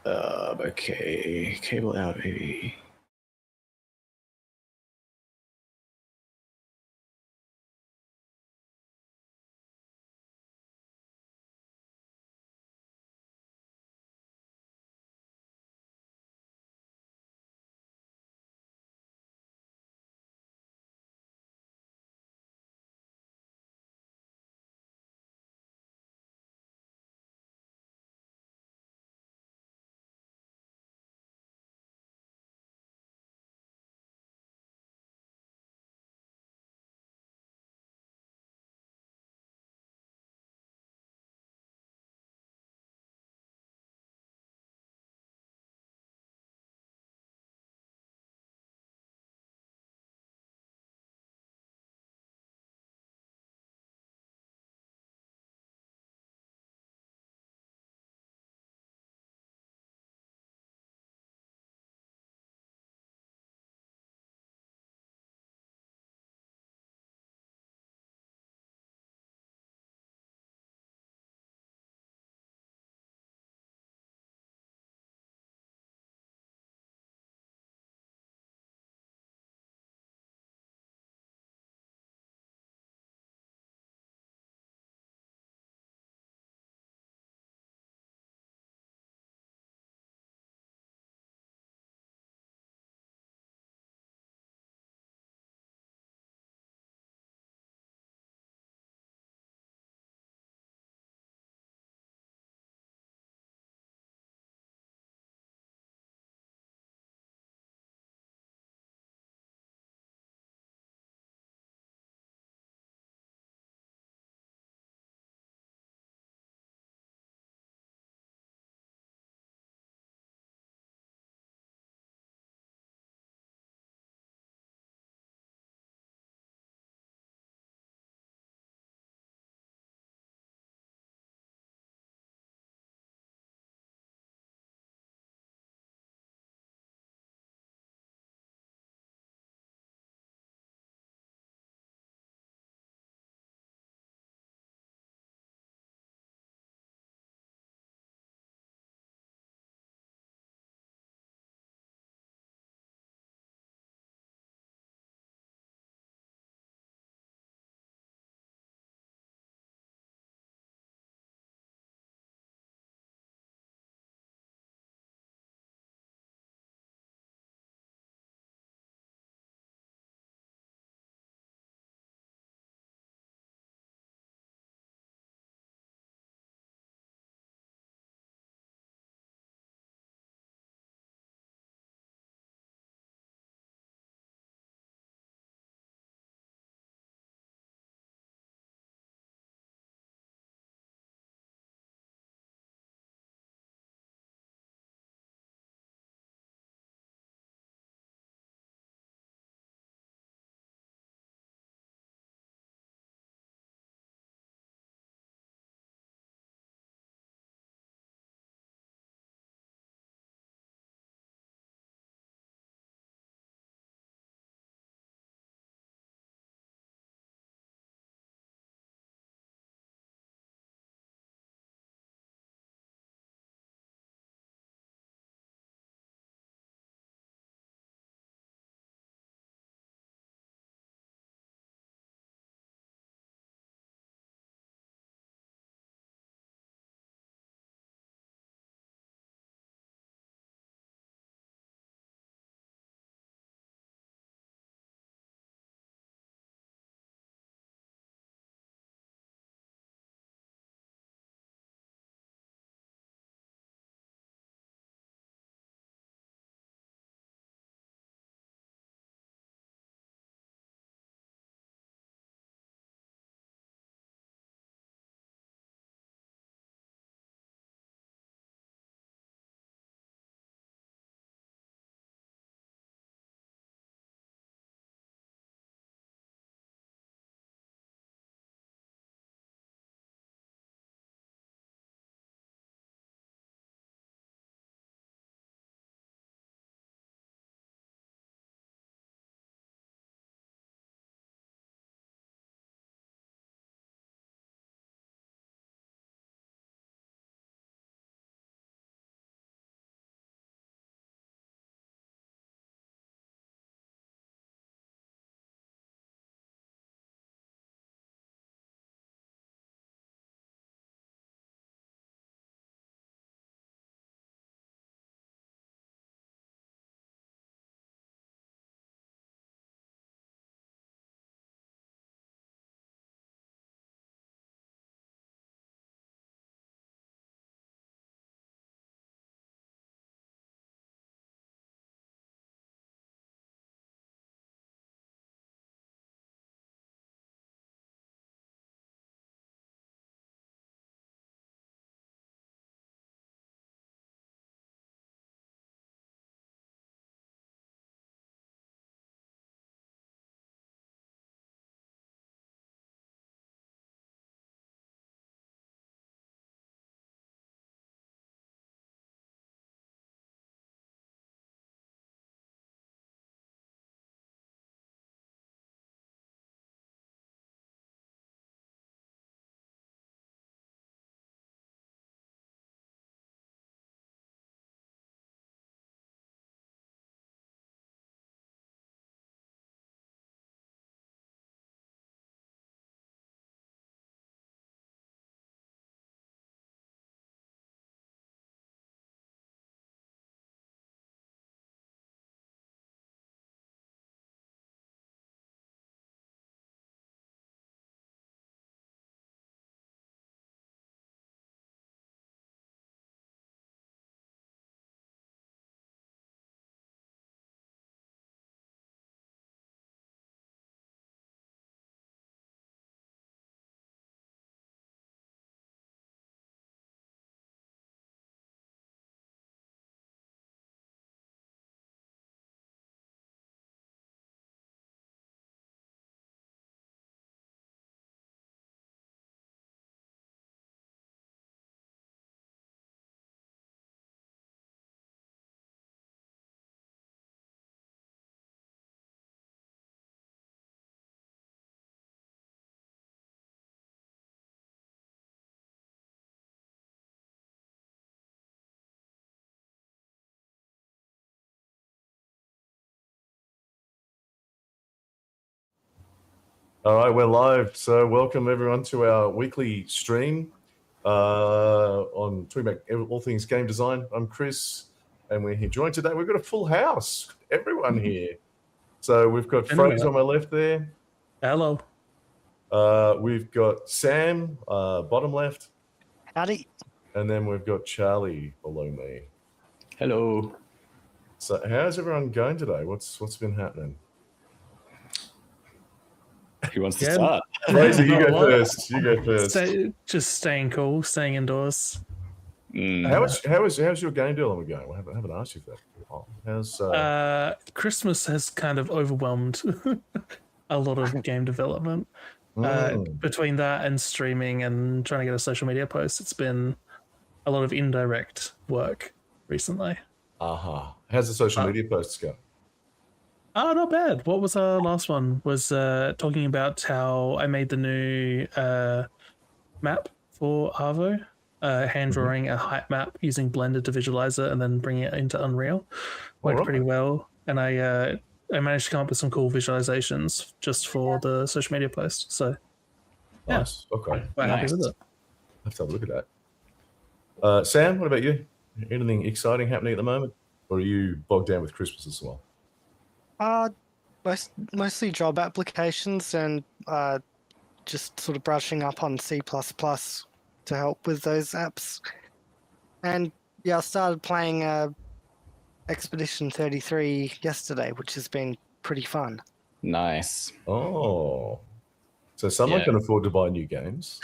Okay, cable out, baby. All right, we're live. So welcome everyone to our weekly stream on talking about all things game design. I'm Chris, and we're here joined today. We've got a full house, everyone here. So we've got Fraser on my left there. Hello. We've got Sam, bottom left. Howdy. And then we've got Charlie below me. Hello. So how's everyone going today? What's been happening? Who wants to start? Fraser, you go first. You go first. Just staying cool, staying indoors. How's your game development going? I haven't asked you that. How's Christmas has kind of overwhelmed a lot of game development. Between that and streaming and trying to get a social media post, it's been a lot of indirect work recently. How's the social media posts go? Not bad. What was our last one? Was talking about how I made the new map for Arvo, hand drawing a height map using Blender to visualize it and then bringing it into Unreal. Worked pretty well, and I managed to come up with some cool visualizations just for the social media post. So nice. Okay. Quite happy with it. I have to have a look at that. Sam, what about you? Anything exciting happening at the moment, or are you bogged down with Christmas as well? Mostly job applications and just sort of brushing up on C++ to help with those apps. And yeah, I started playing Expedition 33 yesterday, which has been pretty fun. Nice. Oh. So someone can afford to buy new games.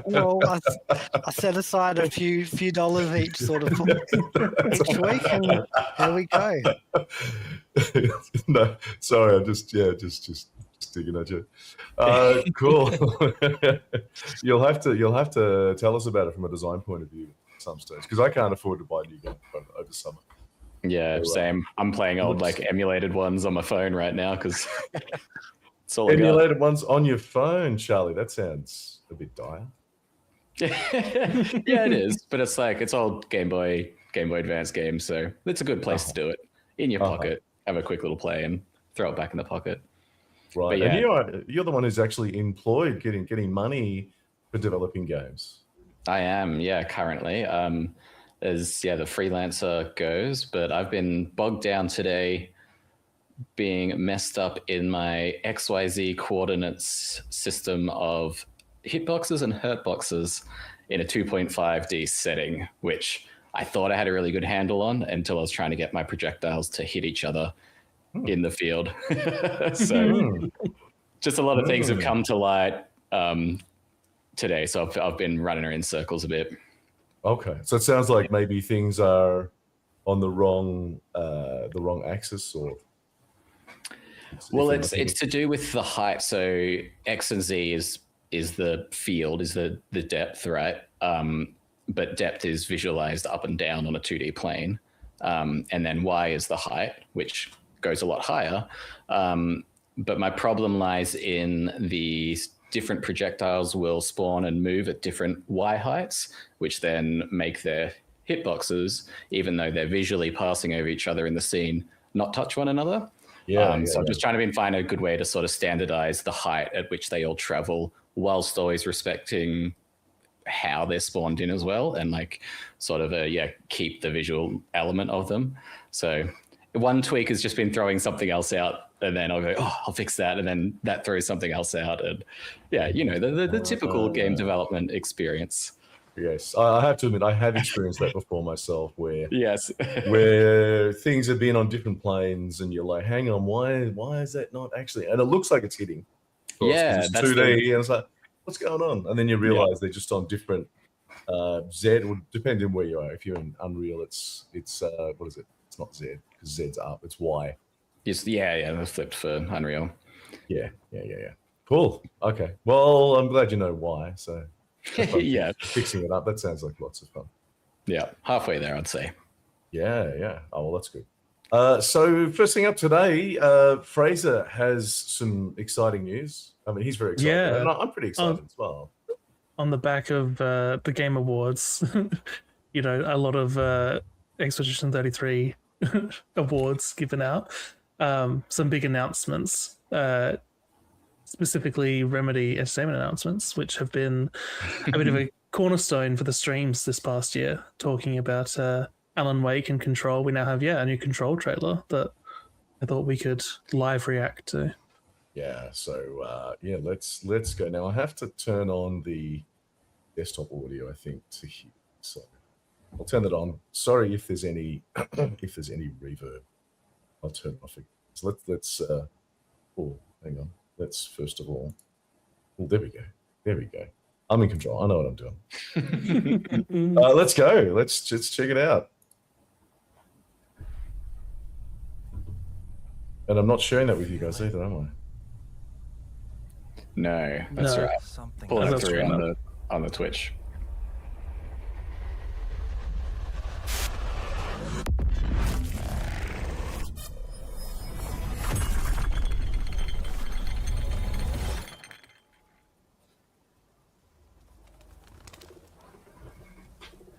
Well, I set aside a few dollars each sort of each week, and there we go. No, sorry, I'm just digging at you. Cool. You'll have to tell us about it from a design point of view at some stage, because I can't afford to buy new games over summer. Yeah, same. I'm playing old emulated ones on my phone right now because. Emulated ones on your phone, Charlie. That sounds a bit dire. Yeah, it is. But it's old Game Boy Advance games, so it's a good place to do it. In your pocket, have a quick little play and throw it back in the pocket. Right. And you're the one who's actually employed getting money for developing games. I am, currently. As the freelancer goes, but I've been bogged down today being messed up in my XYZ coordinates system of hitboxes and hurtboxes in a 2.5D setting, which I thought I had a really good handle on until I was trying to get my projectiles to hit each other in the field. So just a lot of things have come to light today. So I've been running in circles a bit. Okay. So it sounds like maybe things are on the wrong axis, or... Well, it's to do with the height. So X and Z is the field, is the depth, right? But depth is visualized up and down on a 2D plane. And then Y is the height, which goes a lot higher. But my problem lies in the different projectiles will spawn and move at different Y heights, which then make their hitboxes, even though they're visually passing over each other in the scene, not touch one another. So I'm just trying to find a good way to sort of standardize the height at which they all travel, whilst always respecting how they're spawned in as well, and keep the visual element of them. So one tweak has just been throwing something else out, and then I'll go, I'll fix that, and then that throws something else out, and the typical game development experience. Yes, I have to admit, I have experienced that before myself, where where things have been on different planes, and you're like, hang on, why is that not actually? And it looks like it's hitting. It's 2D, and it's like, what's going on? And then you realize they're just on different Z, depending on where you are. If you're in Unreal, it's what is it? It's not Z, because Z's up, it's Y. They're flipped for Unreal. Yeah. Cool. Okay. Well, I'm glad you know why. So. Fixing it up, that sounds like lots of fun. Yeah, halfway there, I'd say. Yeah. Oh, well, that's good. So first thing up today, Fraser has some exciting news. I mean, he's very excited. Yeah. And I'm pretty excited as well. On the back of the Game Awards, a lot of Expedition 33 awards given out. Some big announcements. specifically Remedy Entertainment announcements, which have been a bit of a cornerstone for the streams this past year, talking about Alan Wake and Control. We now have a new Control trailer that I thought we could live react to. Yeah, so let's go. Now I have to turn on the desktop audio, I think, to hear. So I'll turn that on. Sorry if there's any reverb. I'll turn it off again. So let's hang on. Let's first of all. Oh, there we go. There we go. I'm in control. I know what I'm doing. Let's go. Let's just check it out. And I'm not sharing that with you guys either, am I? No, that's No. right. Something Pulling it That's through right. on the Twitch.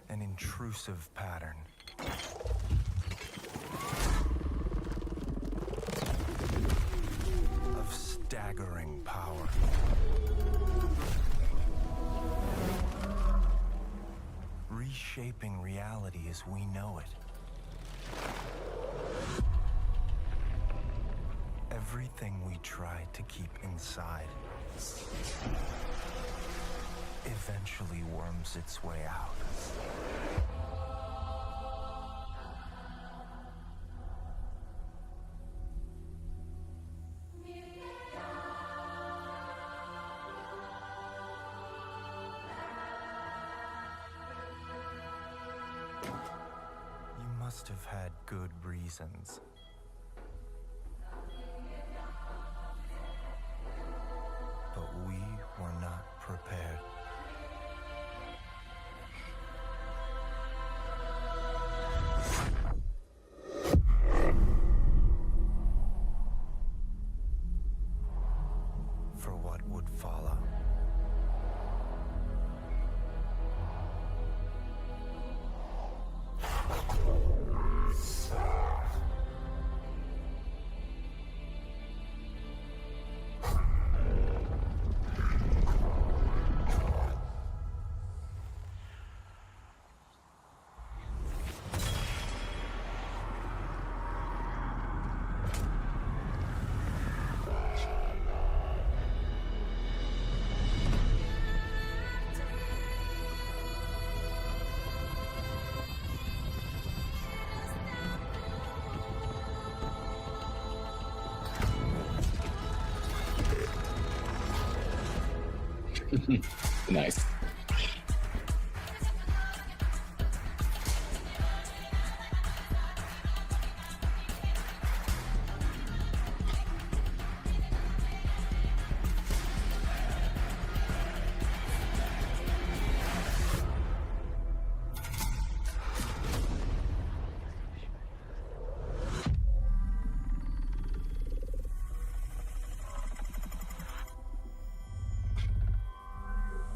an intrusive pattern. Of staggering power. Reshaping reality as we know it. Everything we tried to keep inside eventually worms its way out. You must have had good reasons. But we were not prepared. For what would follow. Nice.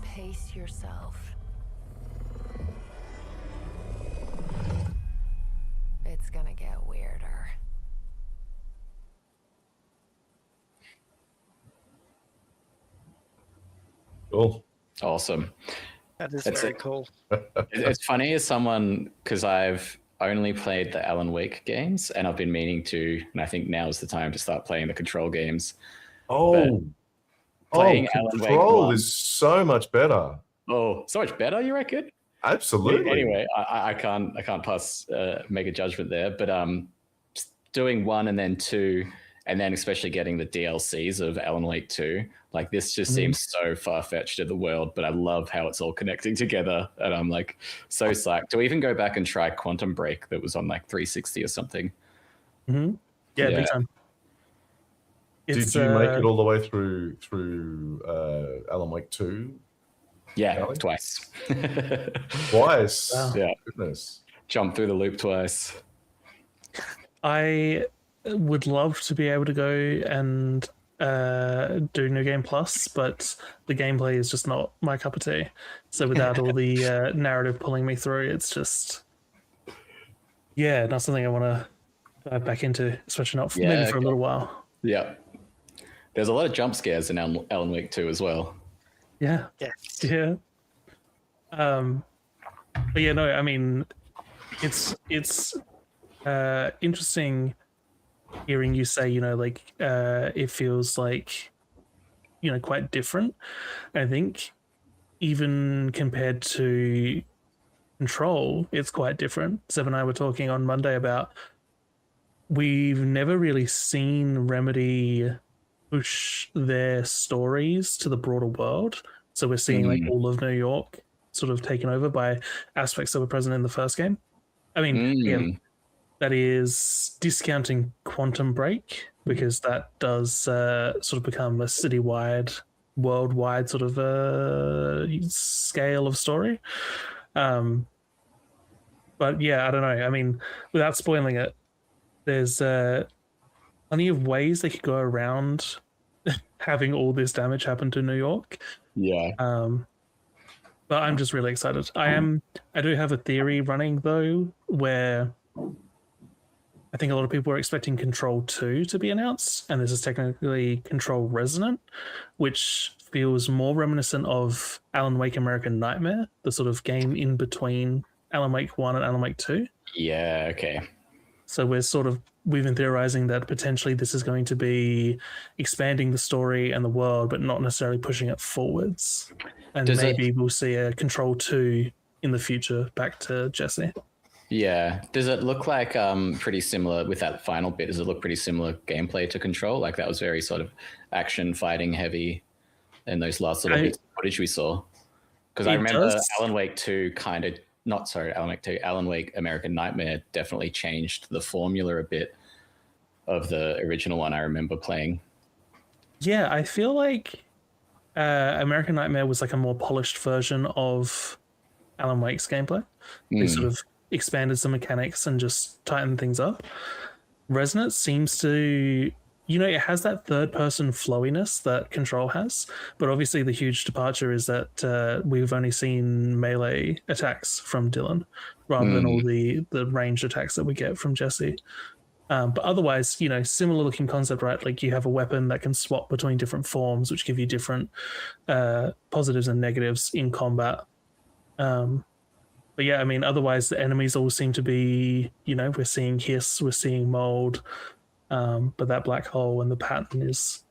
Pace yourself. It's gonna get weirder. Cool. Awesome. That is That's very it. cool. It's funny as someone, because I've only played the Alan Wake games and I've been meaning to, and I think now is the time to start playing the Control games. Oh, playing Alan Wake Control 1. is so much better. Oh, so much better, you reckon? Absolutely. Anyway, I can't pass make a judgment there, but doing 1 and then 2, and then especially getting the DLCs of Alan Wake 2, like this just seems so far-fetched in the world, but I love how it's all connecting together, and I'm like so psyched to even go back and try Quantum Break that was on like 360 or something. Mm-hmm. Yeah, Yeah. big time. Did you make it all the way through Alan Wake 2? Yeah, Really? twice. Twice. Wow. Yeah, Goodness. jumped through the loop twice. I would love to be able to go and do New Game Plus, but the gameplay is just not my cup of tea. So without all the narrative pulling me through, it's just, not something I want to dive back into, especially not maybe for a little while. Yeah. There's a lot of jump scares in Alan Wake 2 as well. Yeah. Yes. Yeah. But yeah, no, I mean, it's interesting hearing you say, like it feels like, quite different. I think even compared to Control, it's quite different. Seb and I were talking on Monday about we've never really seen Remedy push their stories to the broader world. So we're seeing like all of New York sort of taken over by aspects that were present in the first game. I mean, again, that is discounting Quantum Break because that does sort of become a citywide, worldwide sort of scale of story. But yeah, I don't know. I mean, without spoiling it, there's plenty of ways they could go around having all this damage happen to New York. Yeah. But I'm just really excited. I do have a theory running though, where I think a lot of people are expecting Control 2 to be announced, and this is technically Control Resonant, which feels more reminiscent of Alan Wake American Nightmare, the sort of game in between Alan Wake 1 and Alan Wake 2. Yeah, okay. So we've been theorizing that potentially this is going to be expanding the story and the world, but not necessarily pushing it forwards. And maybe we'll see a Control 2 in the future back to Jesse. Yeah. Does it look like pretty similar with that final bit? Does it look pretty similar gameplay to Control? Like that was very sort of action fighting heavy in those last little bits of footage we saw. Because I remember Alan Wake 2 Alan Wake American Nightmare definitely changed the formula a bit of the original one I remember playing. Yeah, I feel like American Nightmare was like a more polished version of Alan Wake's gameplay. They sort of expanded some mechanics and just tightened things up. Resonance seems to, it has that third-person flowiness that Control has, but obviously the huge departure is that we've only seen melee attacks from Dylan rather than all the ranged attacks that we get from Jesse. But otherwise, similar looking concept, right? Like you have a weapon that can swap between different forms, which give you different positives and negatives in combat. But yeah, I mean, otherwise the enemies all seem to be, we're seeing Hiss, we're seeing Mold, but that black hole and the pattern is,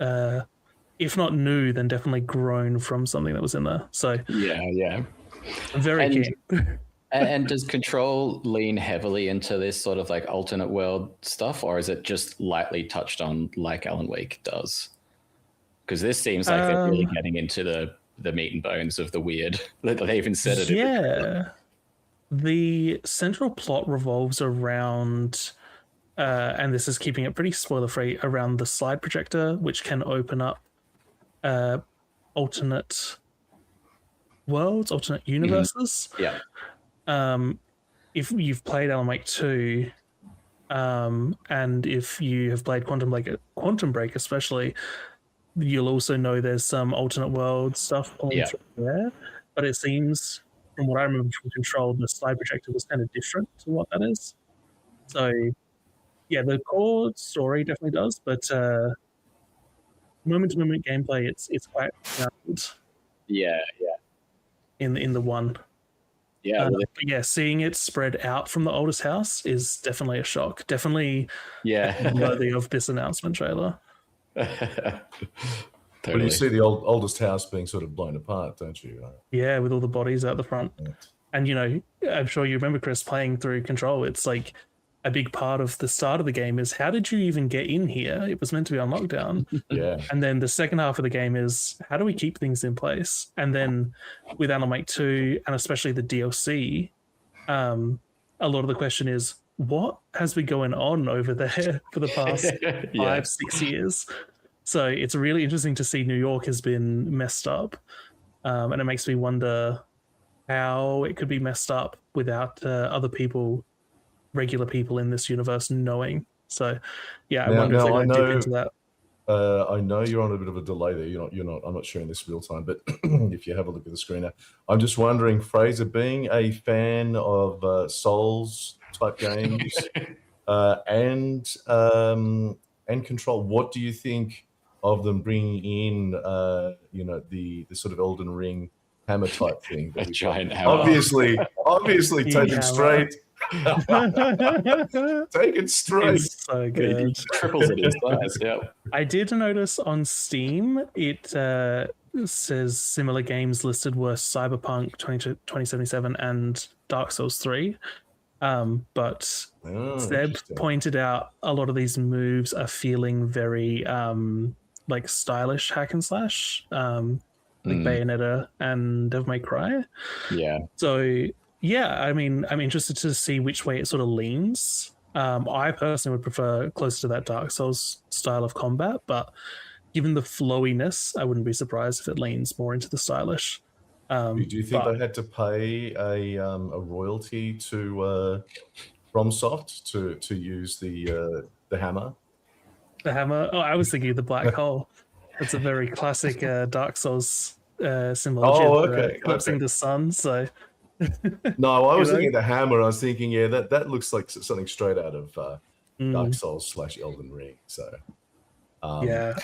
if not new, then definitely grown from something that was in there. So yeah. I'm very keen. And does Control lean heavily into this sort of like alternate world stuff, or is it just lightly touched on like Alan Wake does? Because this seems like they're really getting into the meat and bones of the weird. They even said it. Yeah. The central plot revolves around, and this is keeping it pretty spoiler-free, around the slide projector, which can open up alternate worlds, alternate universes. Yeah. If you've played Alan Wake 2, and if you have played Quantum Break especially, you'll also know there's some alternate world stuff on there. But it seems, from what I remember from Control, the slide projector was kind of different to what that is. So, yeah, the core story definitely does, but moment-to-moment gameplay, it's quite good. Yeah. In the one. Yeah, but yeah, seeing it spread out from the oldest house is definitely a shock. Definitely worthy of this announcement trailer. Totally. But you see the oldest house being sort of blown apart, don't you? Yeah, with all the bodies out the front. Yeah. And, I'm sure you remember, Chris, playing through Control. It's like a big part of the start of the game is how did you even get in here? It was meant to be on lockdown. Yeah. And then the second half of the game is how do we keep things in place? And then with Alan Wake 2 and especially the DLC, a lot of the question is what has been going on over there for the past 5-6 years? So it's really interesting to see New York has been messed up. And it makes me wonder how it could be messed up without other people, regular people in this universe knowing. So yeah, I wonder if they're going to dip into that. I know you're on a bit of a delay there. You're not. I'm not sharing this real time, but if you have a look at the screen now, I'm just wondering, Fraser, being a fan of Souls type games, and and Control. What do you think of them bringing in, the sort of Elden Ring hammer type thing? A giant hammer. Obviously Huge taken hammer. straight. Taken straight. It's so good. Triples it in size. Yeah. I did notice on Steam it says similar games listed were Cyberpunk 2077 and Dark Souls 3. But Oh, Seb interesting. pointed out a lot of these moves are feeling very like stylish hack and slash, like Bayonetta and Devil May Cry. Yeah. So yeah, I mean, I'm interested to see which way it sort of leans. I personally would prefer closer to that Dark Souls style of combat, but given the flowiness, I wouldn't be surprised if it leans more into the stylish. Do you think but- they had to pay a royalty to FromSoft to use the hammer? The hammer? Oh, I was thinking of the black hole. It's a very classic Dark Souls symbology of eclipsing the sun. So No, I was You know? thinking the hammer. I was thinking, yeah, that looks like something straight out of Dark mm, Souls / Elden Ring. So yeah,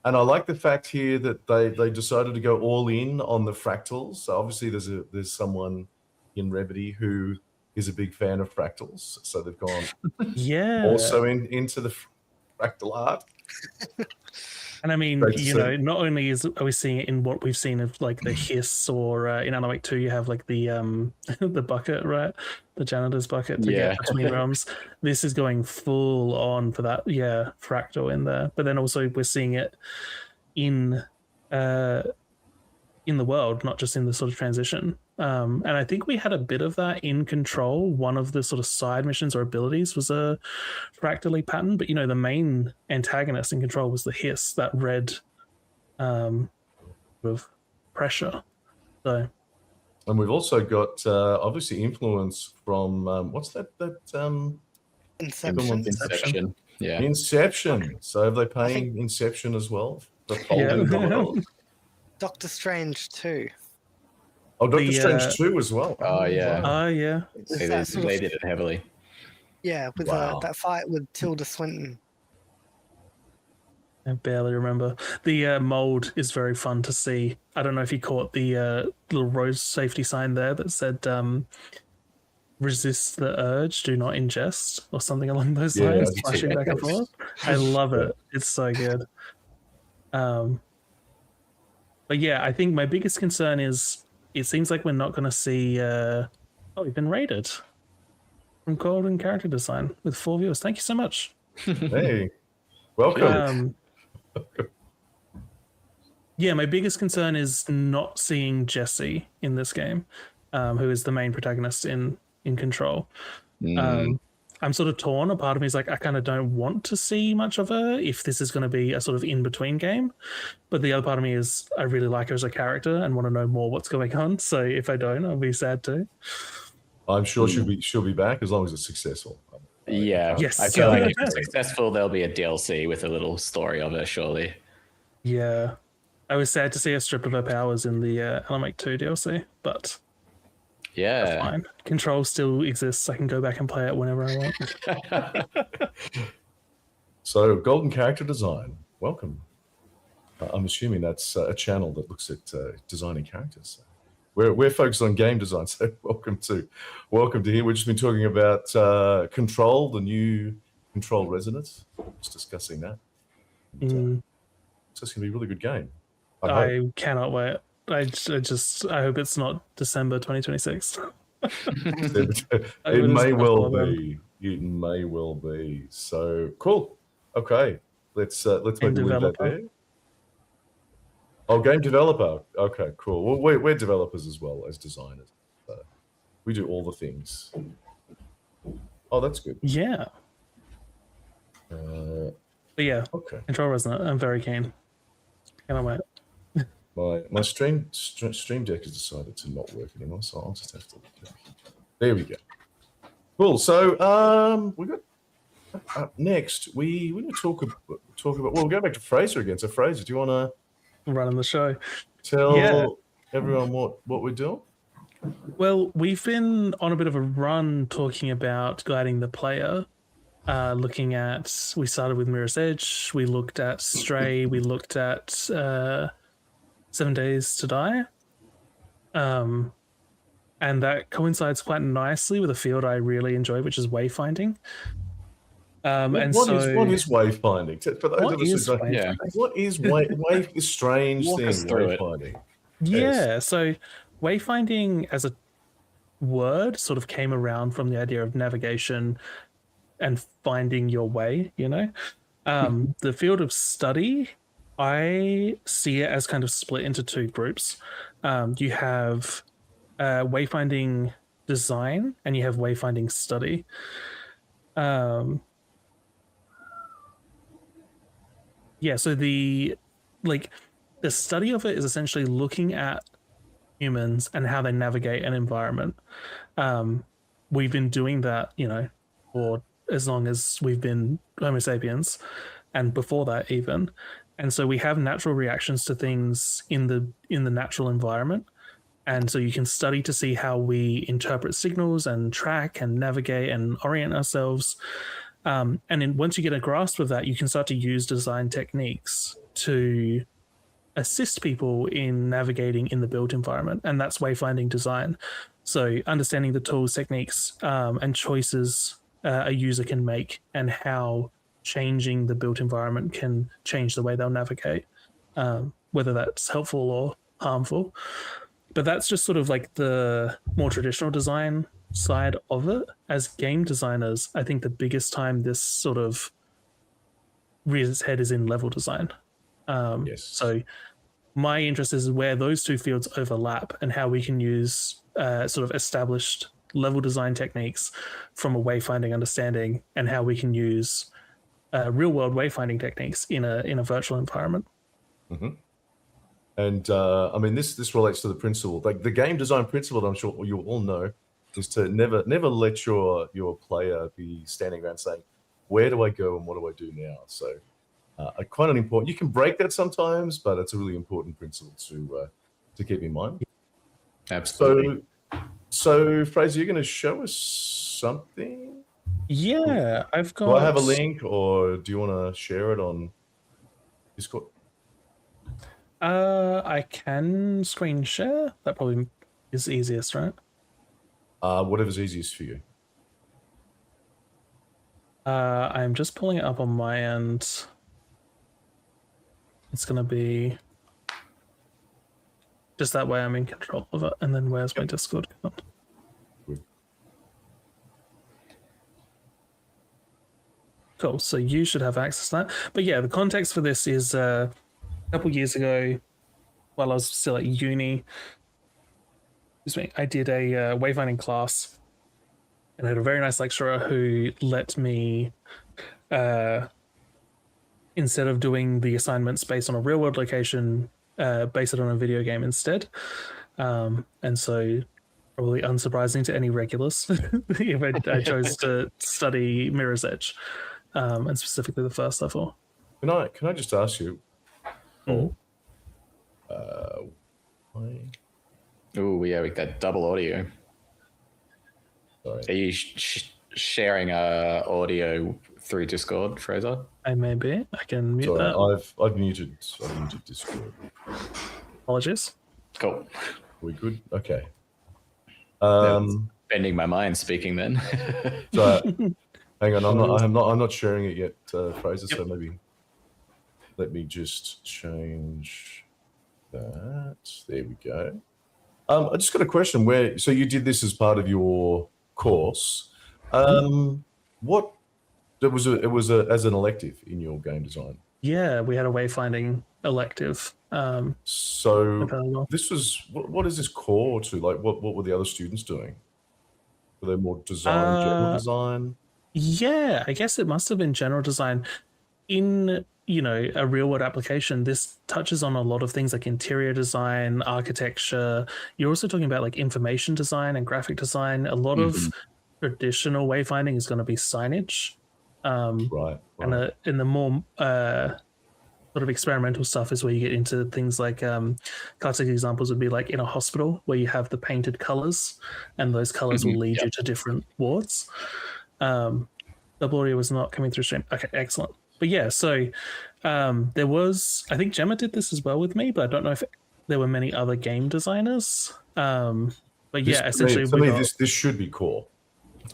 and I like the fact here that they decided to go all in on the fractals. So obviously there's someone in Remedy who is a big fan of fractals. So they've gone yeah. also into the fractal art. And I mean, Great to you see. know, not only are we seeing it in what we've seen of like the hiss, or in Alan Wake 2, you have like the the bucket, right? The janitor's bucket to Yeah. get between realms. This is going full on for that, yeah, fractal in there. But then also we're seeing it in the world, not just in the sort of transition. And I think we had a bit of that in Control. One of the sort of side missions or abilities was a fractally pattern, but you know, the main antagonist in Control was the hiss, that red of pressure. So And we've also got obviously influence from what's that Inception. Inception. Yeah. Inception. So have they paying Inception as well for folding the world? Doctor Strange too. Oh, Doctor The, Strange 2 as well. Oh, yeah. wow. yeah. So That sort of- they did it heavily. Yeah, with Wow. that fight with Tilda Swinton. I barely remember. The mold is very fun to see. I don't know if you caught the little rose safety sign there that said resist the urge, do not ingest, or something along those Yeah, lines, I did see flashing that. back and forth. I love it. It's so good. But yeah, I think my biggest concern is it seems like we're not going to see... we've been raided from Golden Character Design with 4 viewers. Thank you so much. Hey, welcome. Yeah, my biggest concern is not seeing Jessie in this game, who is the main protagonist in Control. I'm sort of torn. A part of me is like, I kind of don't want to see much of her if this is going to be a sort of in-between game. But the other part of me is I really like her as a character and want to know more what's going on. So if I don't, I'll be sad too. I'm sure she'll be back as long as it's successful. Yeah. Yes. I feel like if it's successful, there'll be a DLC with a little story of her, surely. Yeah. I was sad to see her stripped of her powers in the Alan Wake 2 DLC, but Yeah. fine. Control still exists. I can go back and play it whenever I want. So, Golden Character Design, welcome. I'm assuming that's a channel that looks at designing characters. We're focused on game design, so welcome to here. We've just been talking about Control, the new Control Resonance. Just discussing that. And, so it's going to be a really good game. I hope. I cannot wait. I hope it's not December 2026. It may well be. It may well be. So cool. Okay, let's maybe leave that developer. there. Oh, game developer. Okay, cool. Well, we're developers as well as designers. So we do all the things. Oh, that's good. Yeah. Uh, But yeah, okay. Control Resonant. I'm very keen. Cannot wait. My stream deck has decided to not work anymore, so I'll just have to. There we go. Cool. So we got next. We're going to talk about. Well, we'll go back to Fraser again. So Fraser, do you want to Running the show. tell everyone what we're doing? Well, we've been on a bit of a run talking about guiding the player. looking at. We started with Mirror's Edge. We looked at Stray. We looked at 7 Days to Die. And that coincides quite nicely with a field I really enjoy, which is wayfinding. What is wayfinding? For those of us who don't, what is a strange thing? Wayfinding. Yeah, so wayfinding as a word sort of came around from the idea of navigation and finding your way. The field of study, I see it as kind of split into two groups. You have wayfinding design and you have wayfinding study. So the study of it is essentially looking at humans and how they navigate an environment. We've been doing that, for as long as we've been Homo sapiens, and before that even. And so we have natural reactions to things in the natural environment. And so you can study to see how we interpret signals and track and navigate and orient ourselves. And then once you get a grasp of that, you can start to use design techniques to assist people in navigating in the built environment. And that's wayfinding design. So understanding the tools, techniques, and choices a user can make, and how changing the built environment can change the way they'll navigate, whether that's helpful or harmful. But that's just sort of like the more traditional design side of it. As game designers, I think the biggest time this sort of rears its head is in level design. So my interest is where those two fields overlap and how we can use sort of established level design techniques from a wayfinding understanding, and how we can use real world wayfinding techniques in a virtual environment. Mm-hmm. And I mean, this relates to the principle, like the game design principle that I'm sure you all know, is to never let your player be standing around saying, where do I go and what do I do now? So quite an important, you can break that sometimes, but it's a really important principle to keep in mind. Absolutely. So Fraser, you're going to show us something? Yeah, I've got... Do I have a link, or do you want to share it on Discord? I can screen share. That probably is easiest, right? Whatever's easiest for you. I'm just pulling it up on my end. It's going to be just that way I'm in control of it. And then where's my Discord account? Cool. So you should have access to that. But yeah, the context for this is a couple years ago, while I was still at uni, I did a wayfinding class, and I had a very nice lecturer who let me, instead of doing the assignments based on a real world location, base it on a video game instead. And so, probably unsurprising to any regulars, if I chose to study Mirror's Edge, and specifically the first level. Can I just ask you? Mm-hmm. Oh, yeah, we got double audio. Sorry. Are you sharing audio through Discord, Fraser? I may be. I can mute that. I've muted Discord. Apologies. Cool. We good? Okay. Bending my mind speaking then. So, hang on, I'm not sharing it yet, Fraser. Yep. So maybe let me just change that. There we go. I just got a question. So you did this as part of your course. What? It was as an elective in your game design. Yeah, we had a wayfinding elective. So this was what is this core to? Like, what were the other students doing? Were they more general design? Yeah, I guess it must have been general design. In a real world application, this touches on a lot of things like interior design, architecture. You're also talking about like information design and graphic design. A lot of traditional wayfinding is going to be signage. Right. And in the more sort of experimental stuff is where you get into things like classic examples would be like in a hospital where you have the painted colors, and those colors will lead you to different wards. Double audio was not coming through stream. Okay, excellent. But yeah, so there was, I think Gemma did this as well with me, but I don't know if there were many other game designers. But yeah, essentially, to me, this should be core.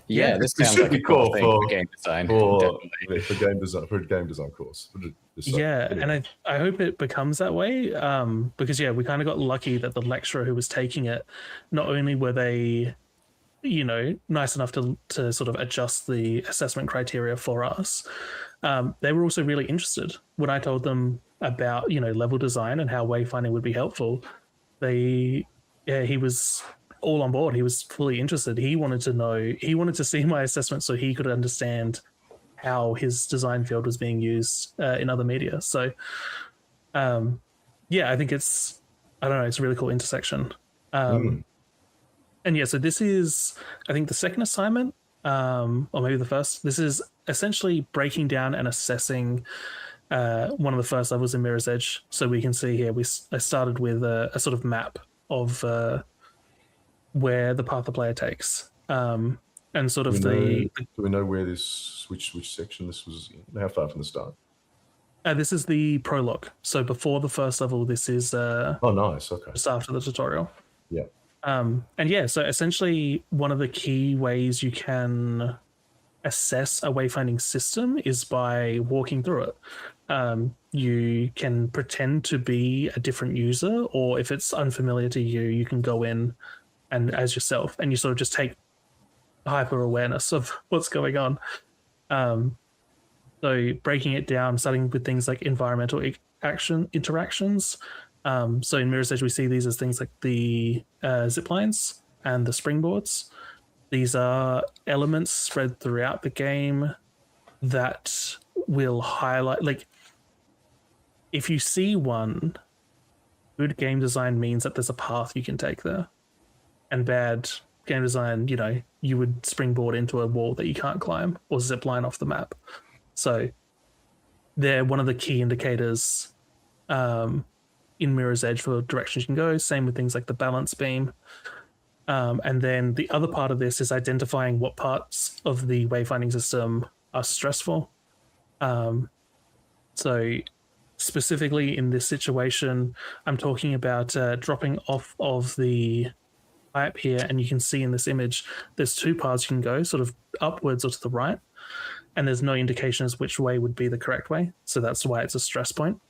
Yeah, this This sounds should like be a cool cool thing for- for game design. For definitely. game design course. yeah, and I hope it becomes that way, because yeah, we kind of got lucky that the lecturer who was taking it, not only were they, you know, nice enough to sort of adjust the assessment criteria for us, they were also really interested. When I told them about, you know, level design and how wayfinding would be helpful, he was all on board. He was fully interested. He wanted to see my assessment so he could understand how his design field was being used in other media. So yeah, I think it's a really cool intersection. And yeah, so this is, I think, the second assignment, or maybe the first. This is essentially breaking down and assessing one of the first levels in Mirror's Edge. So we can see here, I started with a sort of map of where the path the player takes, and sort of do we know where which section this was in? How far from the start? This is the prologue. So before the first level, this is Oh, nice. Okay. just after the tutorial. Yeah. And yeah, so essentially one of the key ways you can assess a wayfinding system is by walking through it. You can pretend to be a different user, or if it's unfamiliar to you, you can go in and as yourself, and you sort of just take hyper awareness of what's going on. So breaking it down, starting with things like environmental interactions. So in Mirror's Edge, we see these as things like the zip lines and the springboards. These are elements spread throughout the game that will highlight, like, if you see one, good game design means that there's a path you can take there. And bad game design, you know, you would springboard into a wall that you can't climb or zip line off the map. So they're one of the key indicators in Mirror's Edge for directions you can go. Same with things like the balance beam. And then the other part of this is identifying what parts of the wayfinding system are stressful. So specifically in this situation, I'm talking about dropping off of the pipe here, and you can see in this image there's two paths you can go, sort of upwards or to the right, and there's no indication as which way would be the correct way, so that's why it's a stress point.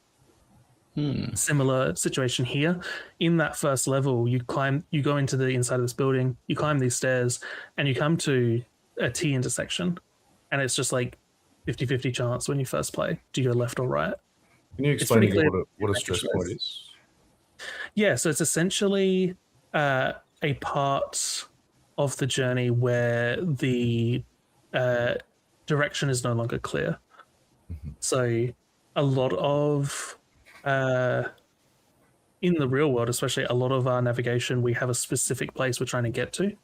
Similar situation here. In that first level, you go into the inside of this building, you climb these stairs, and you come to a T intersection, and it's just like 50-50 chance when you first play. Do you go left or right? Can you explain to me what a stress point is? Yeah, so it's essentially a part of the journey where the direction is no longer clear. So a lot of in the real world, especially, a lot of our navigation, we have a specific place we're trying to get to.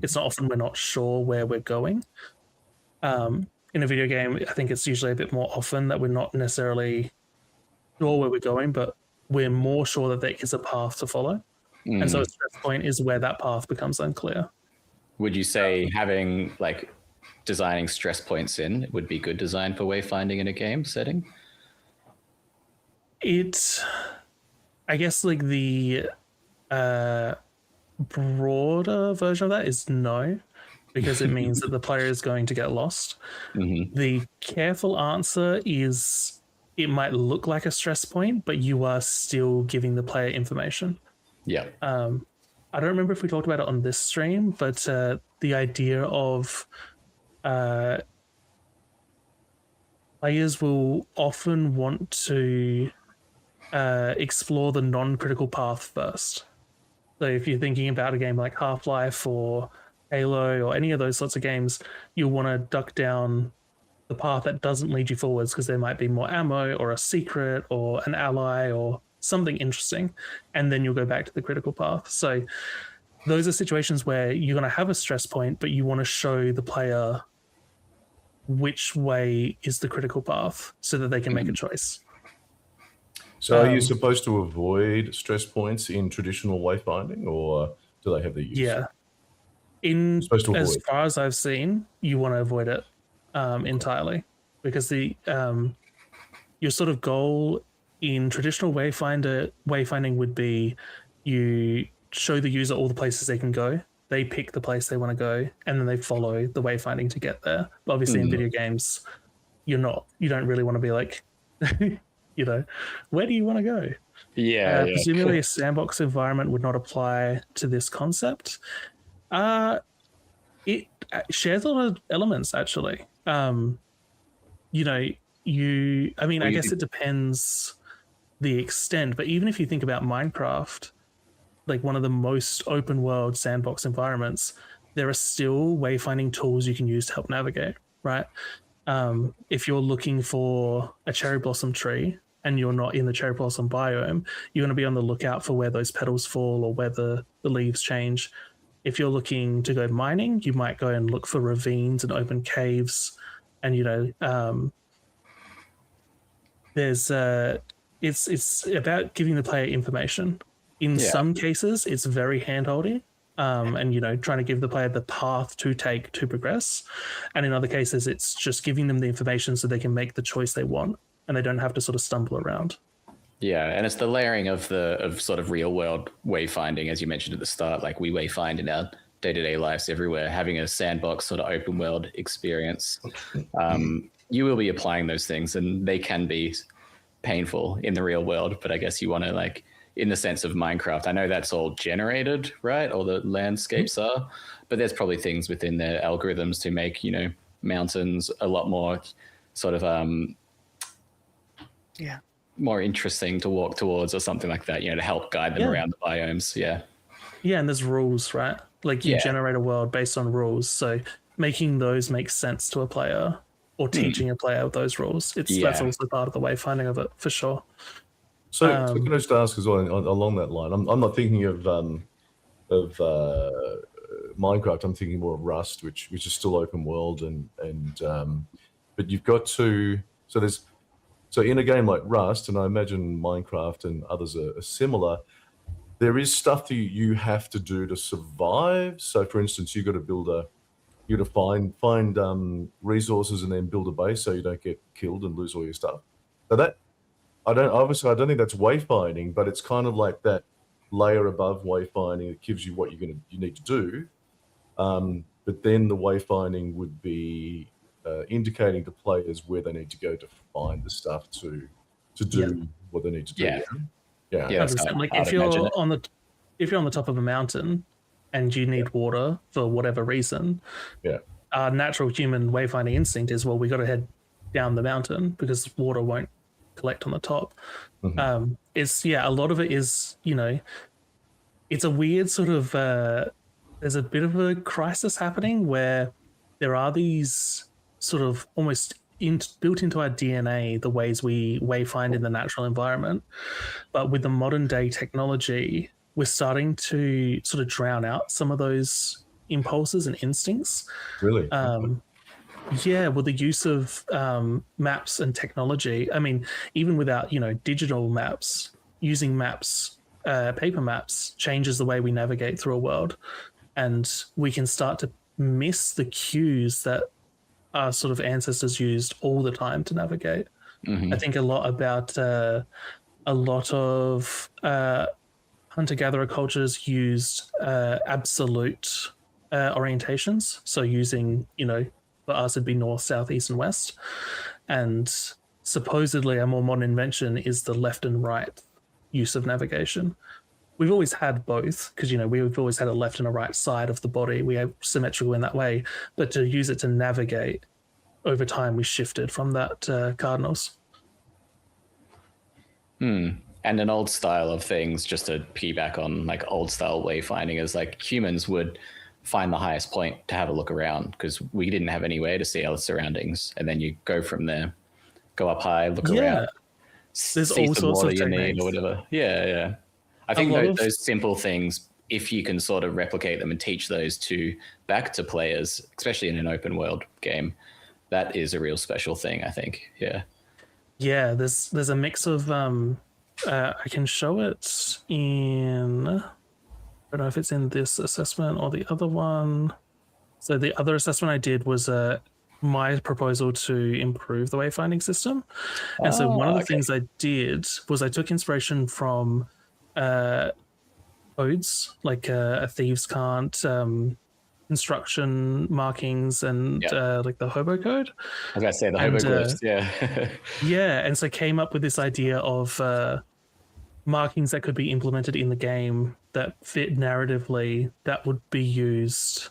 It's not often we're not sure where we're going. In a video game, I think it's usually a bit more often that we're not necessarily sure where we're going, but we're more sure that there is a path to follow. And so a stress point is where that path becomes unclear. Would you say having, like, designing stress points in would be good design for wayfinding in a game setting? I guess, like, the broader version of that is no, because it means that the player is going to get lost. The careful answer is it might look like a stress point, but you are still giving the player information. Yeah. I don't remember if we talked about it on this stream, but the idea of players will often want to explore the non-critical path first. So if you're thinking about a game like Half-Life or Halo or any of those sorts of games, you'll want to duck down the path that doesn't lead you forwards because there might be more ammo or a secret or an ally or something interesting, and then you'll go back to the critical path. So those are situations where you're going to have a stress point, but you want to show the player which way is the critical path so that they can make a choice. So are you supposed to avoid stress points in traditional wayfinding, or do they have the use? Yeah. As far as I've seen, you want to avoid it. entirely, because the your sort of goal in traditional wayfinding would be you show the user all the places they can go. They pick the place they want to go, and then they follow the wayfinding to get there. But obviously, in video games, you don't really want to be like, where do you want to go? Yeah, Presumably, a sandbox environment would not apply to this concept. It shares a lot of elements, actually. I guess it depends the extent, but even if you think about Minecraft, like one of the most open world sandbox environments, there are still wayfinding tools you can use to help navigate, right? If you're looking for a cherry blossom tree and you're not in the cherry blossom biome, you're going to be on the lookout for where those petals fall or where the leaves change. If you're looking to go mining, you might go and look for ravines and open caves. And, there's it's about giving the player information. In some cases, it's very hand-holding, and trying to give the player the path to take to progress. And in other cases, it's just giving them the information so they can make the choice they want, and they don't have to sort of stumble around. Yeah, and it's the layering of sort of real world wayfinding, as you mentioned at the start. Like we wayfind in our day-to-day lives everywhere. Having a sandbox sort of open world experience, you will be applying those things, and they can be painful in the real world. But I guess you want to, like, in the sense of Minecraft, I know that's all generated, right? All the landscapes are, but there's probably things within their algorithms to make, mountains a lot more sort of more interesting to walk towards or something like that, to help guide them around the biomes. Yeah, and there's rules, right? Like you generate a world based on rules, so making those make sense to a player or teaching a player those rules, that's also part of the wayfinding of it, for sure. So can I just ask as well, along that line, I'm not thinking of Minecraft. I'm thinking more of Rust, which is still open world, but you've got to so in a game like Rust, and I imagine Minecraft and others are similar. There is stuff that you have to do to survive. So, for instance, you got to find resources and then build a base so you don't get killed and lose all your stuff. So that I don't think that's wayfinding, but it's kind of like that layer above wayfinding that gives you what you need to do. But then the wayfinding would be indicating to players where they need to go to find the stuff to do what they need to do. Yeah. Like if you're on the top of a mountain and you need water for whatever reason, our natural human wayfinding instinct is, well, we got to head down the mountain because water won't collect on the top. It's a lot of it is, it's a weird sort of there's a bit of a crisis happening where there are these sort of almost built into our DNA the ways we wayfind in the natural environment, but with the modern day technology, we're starting to sort of drown out some of those impulses and instincts. Really? With the use of maps and technology. I mean, even without digital maps, using maps, paper maps changes the way we navigate through a world, and we can start to miss the cues that our sort of ancestors used all the time to navigate. I think a lot about a lot of hunter-gatherer cultures used absolute orientations. So using, for us it'd be north, south, east, and west. And supposedly a more modern invention is the left and right use of navigation. We've always had both because, we've always had a left and a right side of the body. We are symmetrical in that way. But to use it to navigate, over time, we shifted from that cardinals. And an old style of things, just to piggyback on like old style wayfinding, is like humans would find the highest point to have a look around because we didn't have any way to see our surroundings. And then you go from there, go up high, look around, there's see all some sorts water of you techniques. need or whatever. Yeah. I think those simple things, if you can sort of replicate them and teach those back to players, especially in an open world game, that is a real special thing, I think. Yeah, there's a mix of I can show it in, I don't know if it's in this assessment or the other one. So the other assessment I did was my proposal to improve the wayfinding system. And so one of the things I did was I took inspiration from codes like a thieves' cant, construction markings, and like the hobo code. I was going to say the hoboglyphs, yeah. Yeah, and so came up with this idea of markings that could be implemented in the game that fit narratively that would be used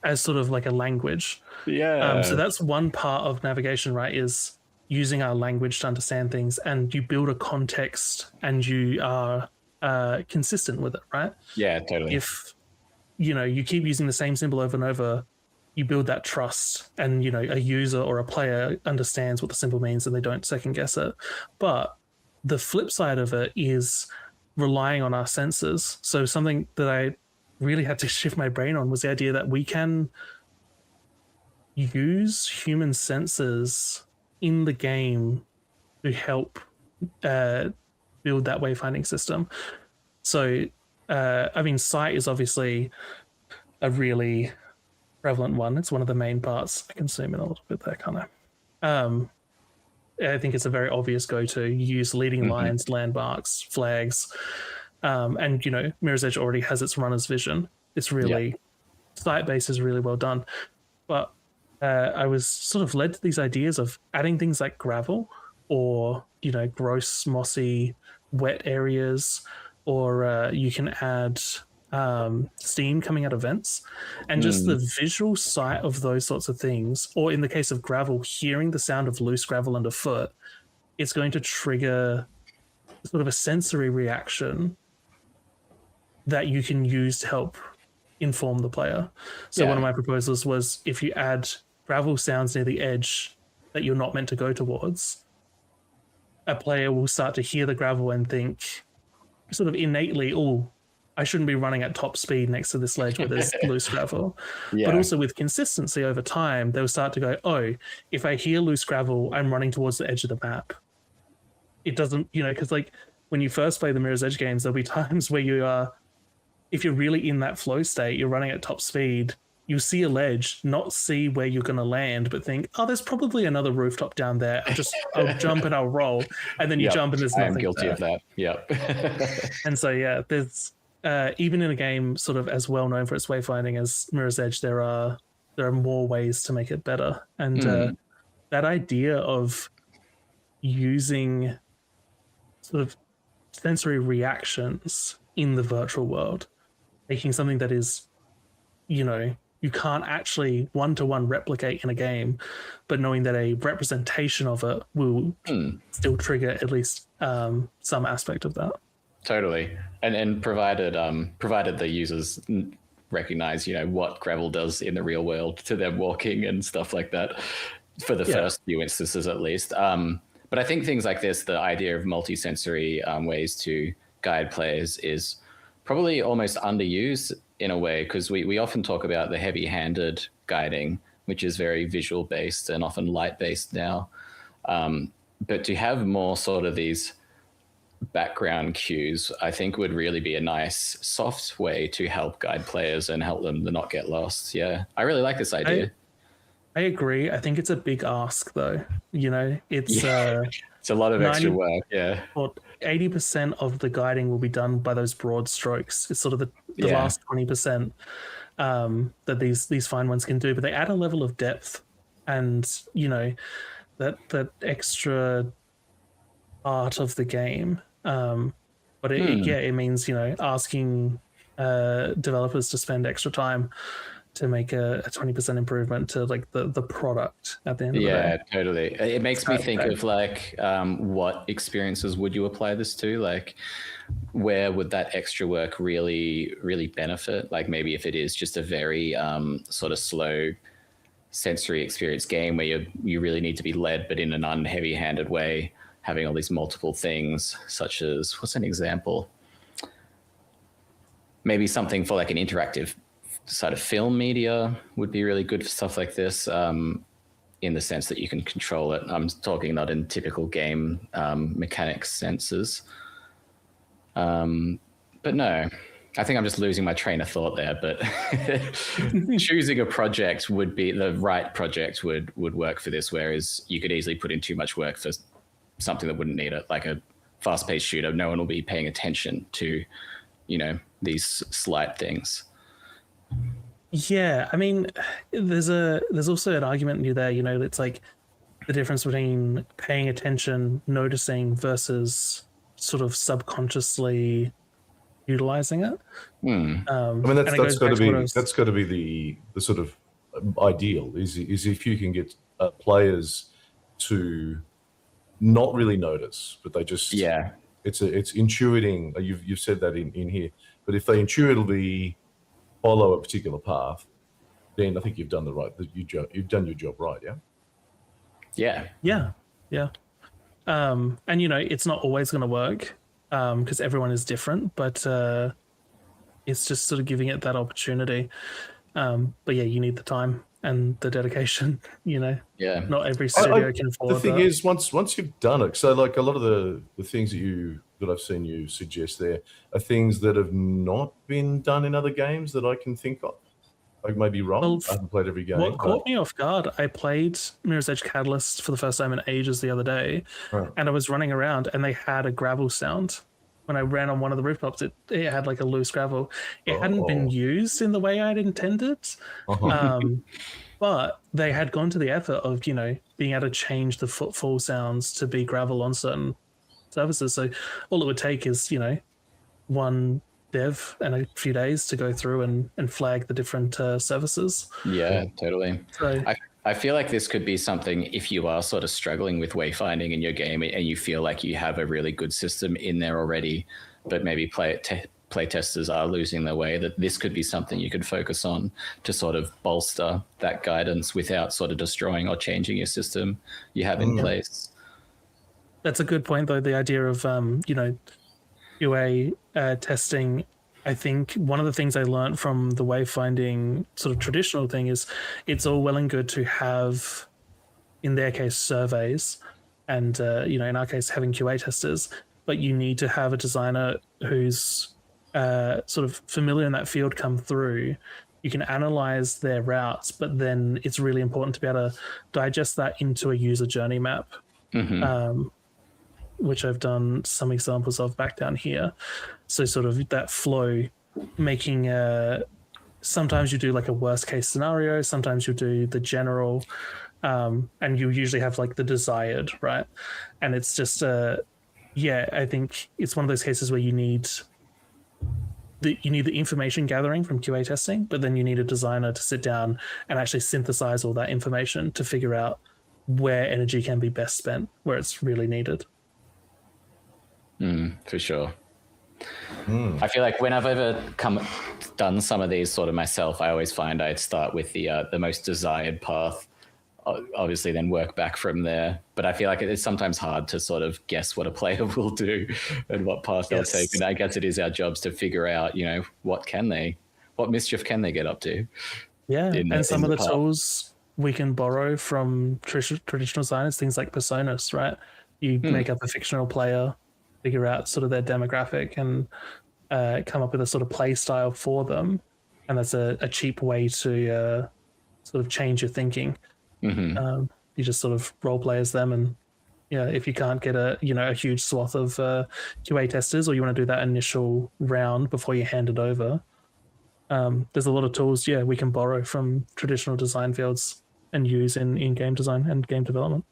as sort of like a language. Yeah. So that's one part of navigation, right? Is using our language to understand things, and you build a context and you are consistent with it, right? Yeah, totally. If you keep using the same symbol over and over, you build that trust, and a user or a player understands what the symbol means and they don't second guess it. But the flip side of it is relying on our senses. So something that I really had to shift my brain on was the idea that we can use human senses in the game to help build that wayfinding system. So, sight is obviously a really prevalent one. It's one of the main parts. I can zoom in a little bit there, can't I? I think it's a very obvious go-to. You use leading lines, landmarks, flags, and Mirror's Edge already has its runner's vision. It's really sight-based is really well done. But I was sort of led to these ideas of adding things like gravel, or gross, mossy, wet areas, or you can add steam coming out of vents, and just the visual sight of those sorts of things, or in the case of gravel, hearing the sound of loose gravel underfoot, it's going to trigger sort of a sensory reaction that you can use to help inform the player. So one of my proposals was, if you add gravel sounds near the edge that you're not meant to go towards, a player will start to hear the gravel and think sort of innately, oh, I shouldn't be running at top speed next to this ledge where there's loose gravel. But also with consistency over time, they'll start to go, oh, if I hear loose gravel, I'm running towards the edge of the map. It doesn't, because like when you first play the Mirror's Edge games, there'll be times where you are, if you're really in that flow state, you're running at top speed, you see a ledge, not see where you're going to land, but think, oh, there's probably another rooftop down there. I'll jump and I'll roll. And then you jump and there's nothing. I'm guilty there. of that. Yep. And so, there's, even in a game sort of as well known for its wayfinding as Mirror's Edge, there are more ways to make it better. And that idea of using sort of sensory reactions in the virtual world, making something that is, you can't actually one-to-one replicate in a game, but knowing that a representation of it will still trigger at least some aspect of that. Totally. And provided the users recognize, what gravel does in the real world to them walking and stuff like that, for the first few instances at least. But I think things like this, the idea of multi-sensory ways to guide players, is probably almost underused in a way, because we often talk about the heavy-handed guiding, which is very visual-based and often light-based now. But to have more sort of these background cues, I think would really be a nice soft way to help guide players and help them to not get lost. Yeah, I really like this idea. I agree. I think it's a big ask, though. It's it's a lot of extra work. Yeah. Well, 80% of the guiding will be done by those broad strokes. It's sort of the last 20% that these fine ones can do, but they add a level of depth, and that extra part of the game. But it means asking developers to spend extra time to make a 20% improvement to like the product at the end of the day. Yeah, totally. It makes me think of like what experiences would you apply this to? Like, where would that extra work really, really benefit? Like maybe if it is just a very sort of slow sensory experience game where you really need to be led, but in an unheavy-handed way, having all these multiple things, such as, what's an example? Maybe something for like an interactive sort of film media would be really good for stuff like this, in the sense that you can control it. I'm talking not in typical game mechanics senses. But no, I think I'm just losing my train of thought there, but choosing a project would be the right project would work for this, whereas you could easily put in too much work for something that wouldn't need it, like a fast-paced shooter. No one will be paying attention to, these slight things. Yeah, I mean, there's also an argument near there, it's like the difference between paying attention, noticing versus sort of subconsciously utilizing it. I mean, that's got to be the sort of ideal is if you can get players to not really notice, but they just it's intuiting. You've said that in here, but if they intuitively follow a particular path, then I think you've done you've done your job right. Yeah. And it's not always going to work because everyone is different, but it's just sort of giving it that opportunity. But yeah, you need the time and the dedication. Not every studio can afford the thing that. is, once you've done it, so like a lot of the things that I've seen you suggest there are things that have not been done in other games that I can think of. I may be wrong. Well, I haven't played every game. What caught me off guard, I played Mirror's Edge Catalyst for the first time in ages the other day, and I was running around and they had a gravel sound. When I ran on one of the rooftops, it had like a loose gravel. It hadn't been used in the way I'd intended, but they had gone to the effort of, being able to change the footfall sounds to be gravel on certain surfaces. So all it would take is, one dev and a few days to go through and flag the different surfaces. Yeah, totally. So, I feel like this could be something if you are sort of struggling with wayfinding in your game and you feel like you have a really good system in there already, but maybe play testers are losing their way, that this could be something you could focus on to sort of bolster that guidance without sort of destroying or changing your system you have in place. That's a good point, though. The idea of, QA testing. I think one of the things I learned from the wayfinding sort of traditional thing is it's all well and good to have, in their case, surveys and, in our case, having QA testers, but you need to have a designer who's sort of familiar in that field come through. You can analyze their routes, but then it's really important to be able to digest that into a user journey map. Which I've done some examples of back down here. So sort of that flow, making sometimes you do like a worst case scenario, sometimes you do the general, and you usually have like the desired, right? And it's just, I think it's one of those cases where you need the information gathering from QA testing, but then you need a designer to sit down and actually synthesize all that information to figure out where energy can be best spent, where it's really needed. For sure. I feel like when I've ever done some of these sort of myself, I always find I'd start with the most desired path, obviously then work back from there. But I feel like it's sometimes hard to sort of guess what a player will do and what path they'll take. And I guess it is our jobs to figure out, what mischief can they get up to? Yeah, and some of the tools we can borrow from traditional designers, things like personas, right? You make up a fictional player, figure out sort of their demographic and come up with a sort of play style for them. And that's a cheap way to sort of change your thinking. You just sort of role play as them. And if you can't get a huge swath of QA testers, or you want to do that initial round before you hand it over, there's a lot of tools, we can borrow from traditional design fields and use in game design and game development.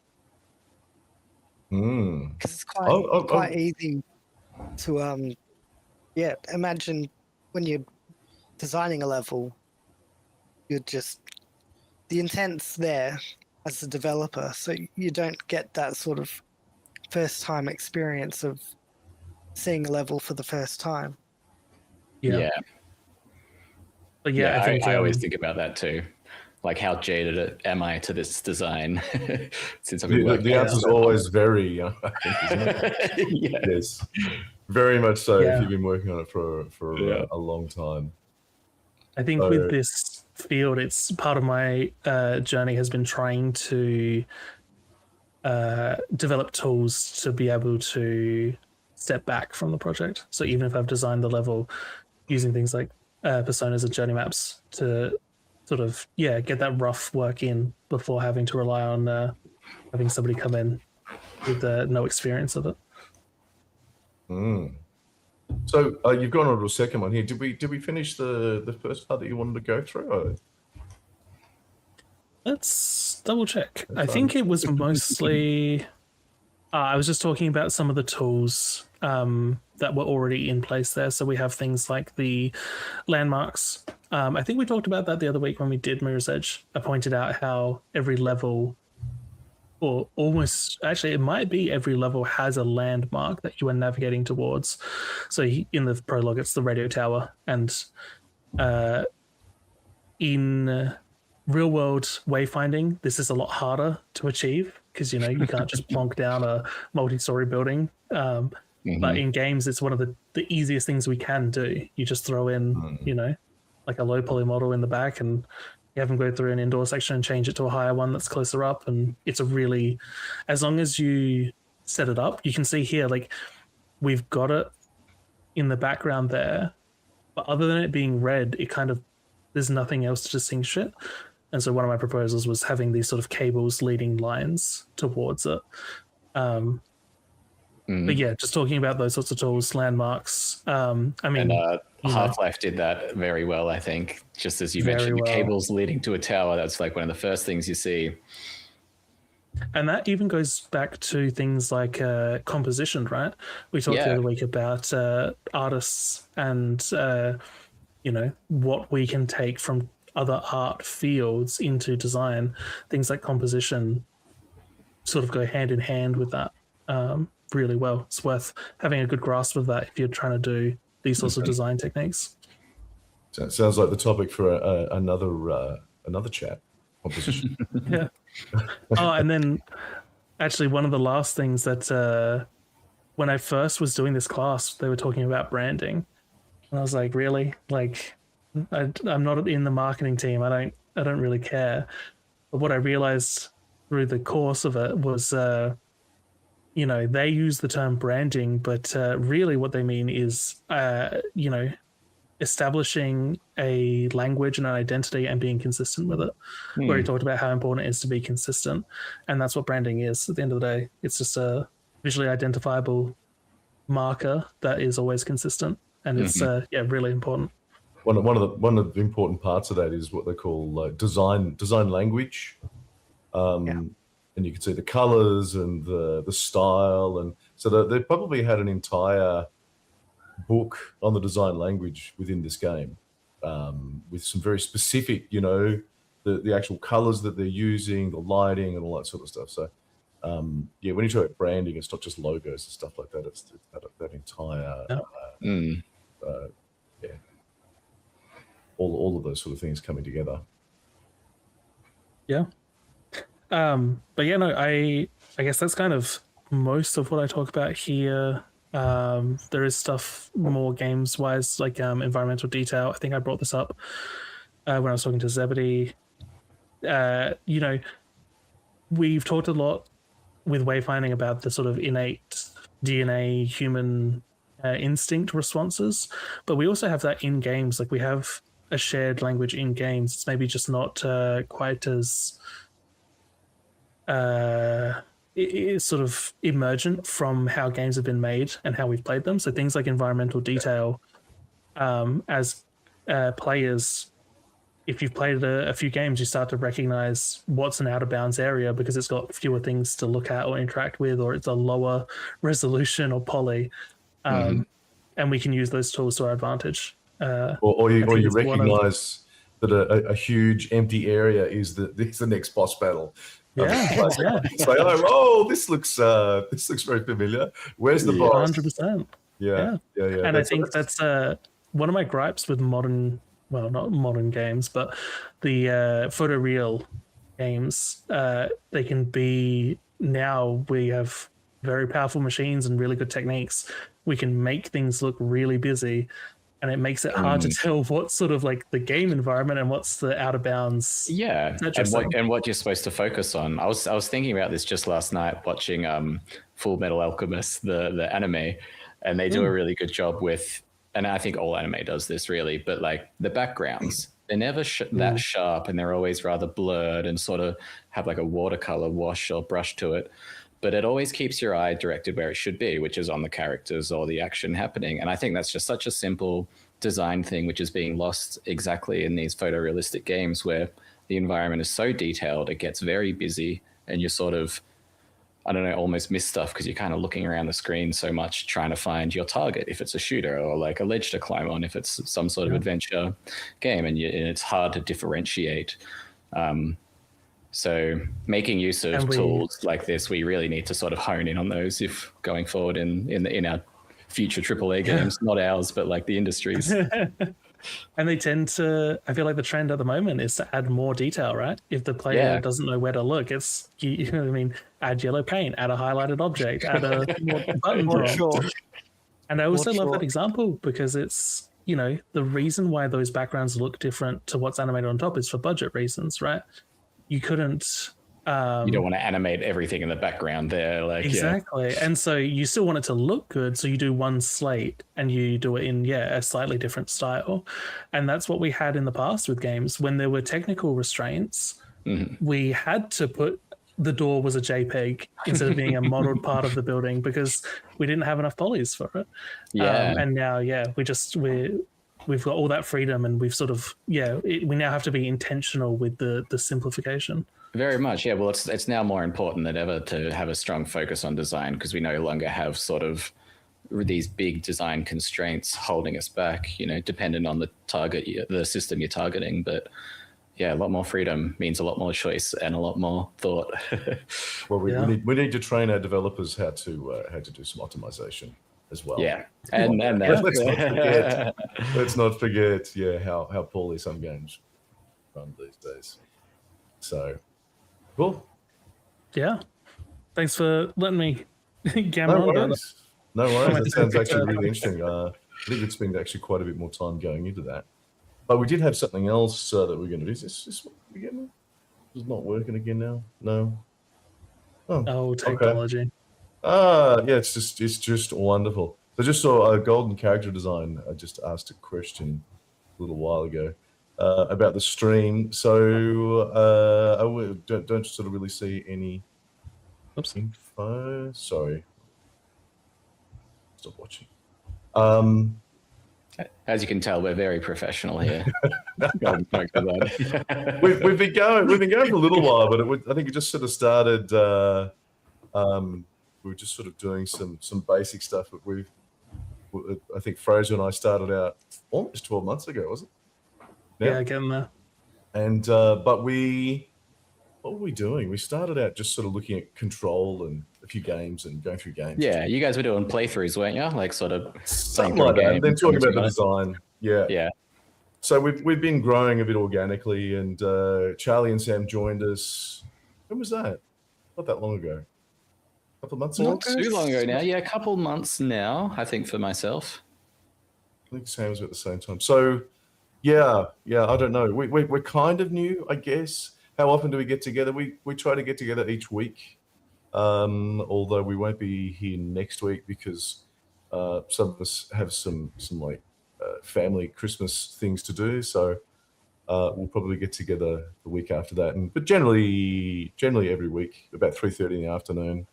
Because it's quite easy to imagine when you're designing a level, the intent's there as a developer, so you don't get that sort of first time experience of seeing a level for the first time. But I think I always think about that too. Like, how jaded am I to this design? Since I've been the answer is always very, I think, isn't it? Yes, very much so. If you've been working on it for a long time, I think with this field, it's part of my journey has been trying to develop tools to be able to step back from the project. So even if I've designed the level, using things like personas and journey maps to sort of get that rough work in before having to rely on having somebody come in with no experience of it. So you've gone on to a second one here. Did we finish the first part that you wanted to go through? Or? Let's double check. I think it was mostly. I was just talking about some of the tools that were already in place there. So we have things like the landmarks. I think we talked about that the other week when we did Mirror's Edge. I pointed out how every level, or almost actually, it might be every level has a landmark that you are navigating towards. So in the prologue, it's the radio tower, and in real world wayfinding, this is a lot harder to achieve because you can't just plonk down a multi-story building. But in games, it's one of the easiest things we can do. You just throw in, like a low poly model in the back, and you have them go through an indoor section and change it to a higher one that's closer up. And it's as long as you set it up, you can see here, like we've got it in the background there, but other than it being red, there's nothing else to distinguish it. And so one of my proposals was having these sort of cables leading lines towards it. But yeah, just talking about those sorts of tools, landmarks. Half-Life did that very well, I think. Just as you mentioned, the cables leading to a tower, that's like one of the first things you see. And that even goes back to things like composition, right? We talked the other week about artists and, what we can take from other art fields into design. Things like composition sort of go hand in hand with that really well. It's worth having a good grasp of that if you're trying to do these sorts of design techniques. So it sounds like the topic for another chat. Composition. Yeah. And then actually one of the last things that when I first was doing this class, they were talking about branding, and I was like, really? Like, I'm not in the marketing team. I don't really care. But what I realized through the course of it was, they use the term branding, but really what they mean is, establishing a language and an identity and being consistent with it. Where he talked about how important it is to be consistent. And that's what branding is at the end of the day. It's just a visually identifiable marker that is always consistent. And it's really important. One of the important parts of that is what they call design language. And you can see the colors and the style, and so they probably had an entire book on the design language within this game, with some very specific, the actual colors that they're using, the lighting, and all that sort of stuff. So, when you talk about branding, it's not just logos and stuff like that. It's that entire, all of those sort of things coming together. Yeah. But I guess that's kind of most of what I talk about here. There is stuff more games wise, like environmental detail. I think I brought this up when I was talking to Zebedee. We've talked a lot with wayfinding about the sort of innate DNA human instinct responses, but we also have that in games. Like we have a shared language in games. It's maybe just not quite as it's sort of emergent from how games have been made and how we've played them. So things like environmental detail, as players, if you've played a few games, you start to recognize what's an out of bounds area because it's got fewer things to look at or interact with, or it's a lower resolution or poly. And we can use those tools to our advantage. Or you recognize that a huge empty area is the next boss battle. It's like, this looks very familiar. Where's the boss? 100%. Yeah. And I think that's one of my gripes with modern, well, not modern games, but the photoreal games. They can be, now we have very powerful machines and really good techniques. We can make things look really busy, and it makes it hard to tell what's sort of like the game environment and what's the out of bounds. Yeah, and what you're supposed to focus on. I was thinking about this just last night watching Full Metal Alchemist, the anime, and they do a really good job with and I think all anime does this really, but like the backgrounds, they're never that sharp, and they're always rather blurred and sort of have like a watercolor wash or brush to it. But it always keeps your eye directed where it should be, which is on the characters or the action happening. And I think that's just such a simple design thing, which is being lost exactly in these photorealistic games where the environment is so detailed, it gets very busy, and you're sort of, I don't know, almost miss stuff because you're kind of looking around the screen so much trying to find your target if it's a shooter, or like a ledge to climb on if it's some sort of adventure game, and it's hard to differentiate. So making use of tools like this, we really need to sort of hone in on those if going forward in our future AAA games, not ours, but like the industry's. And they tend to, I feel like the trend at the moment is to add more detail, right? If the player doesn't know where to look, it's, you know what I mean, add yellow paint, add a highlighted object, add a button drop. And I also love that example because it's, you know, the reason why those backgrounds look different to what's animated on top is for budget reasons, right? You couldn't... you don't want to animate everything in the background there. Like exactly. Yeah. And so you still want it to look good. So you do one slate and you do it in, a slightly different style. And that's what we had in the past with games. When there were technical restraints, we had to put the door was a JPEG instead of being a modeled part of the building because we didn't have enough polys for it. And now, we've got all that freedom, and we've sort of, we now have to be intentional with the simplification. Very much, yeah. Well, it's now more important than ever to have a strong focus on design because we no longer have sort of these big design constraints holding us back, you know, dependent on the target, the system you're targeting. But yeah, a lot more freedom means a lot more choice and a lot more thought. Well, we need to train our developers how to do some optimization as well. Yeah, and let's not forget, how poorly some games run these days. So. Cool. Yeah. Thanks for letting me gamble on about that. No worries. That sounds actually really interesting. I think we'd spend actually quite a bit more time going into that. But we did have something else that we're going to do. Is this what we get now? Is it not working again now? No. Oh, technology. Okay. It's just wonderful. So I just saw a Golden Character Design. I just asked a question a little while ago. About the stream, so I don't sort of really see any info. Sorry, stop watching. As you can tell, we're very professional here. We've been going for a little while, but I think it just sort of started. We were just sort of doing some basic stuff. But I think Fraser and I started out almost 12 months ago, wasn't it? Yeah, getting there. And but what were we doing? We started out just sort of looking at Control and a few games and going through games. Yeah, you guys were doing playthroughs, weren't you? Like sort of something like that. And then talking about the design. Yeah. So we've been growing a bit organically, and Charlie and Sam joined us. When was that? Not that long ago. A couple of months ago. Not too long ago now. Yeah, a couple months now. I think for myself. I think Sam was at the same time. So. Yeah, I don't know. We're kind of new, I guess. How often do we get together? We try to get together each week, although we won't be here next week because some of us have some like family Christmas things to do. So we'll probably get together the week after that. But generally every week, about 3:30 in the afternoon.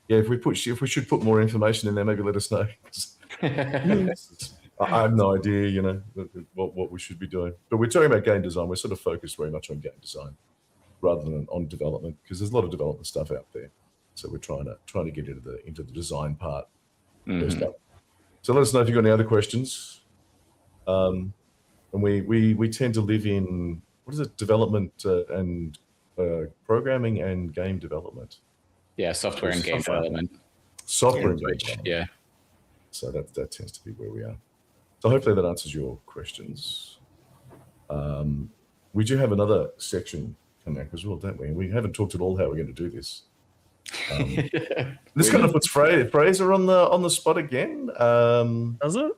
If we should put more information in there, maybe let us know. I have no idea, what we should be doing. But we're talking about game design. We're sort of focused very much on game design rather than on development because there's a lot of development stuff out there. So we're trying to get into the design part. So let us know if you've got any other questions. And we tend to live in development and programming and game development. Yeah, software and game development. Software and game development. Yeah. So that tends to be where we are. So hopefully that answers your questions. We do have another section coming up as well, don't we? We haven't talked at all how we're going to do this. This kind of puts Fraser on the spot again. Does it?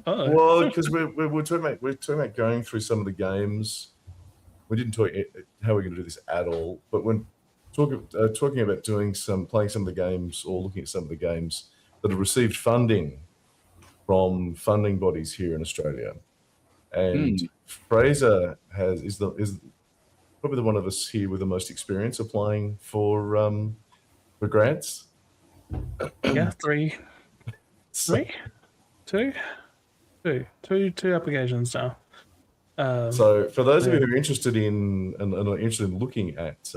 Well, because we're talking about going through some of the games. We didn't talk how we're going to do this at all, but when talking about playing some of the games or looking at some of the games that have received funding from funding bodies here in Australia, and Fraser is probably the one of us here with the most experience applying for grants. Yeah, three, two applications now. So for those of you who are interested in and are interested in looking at,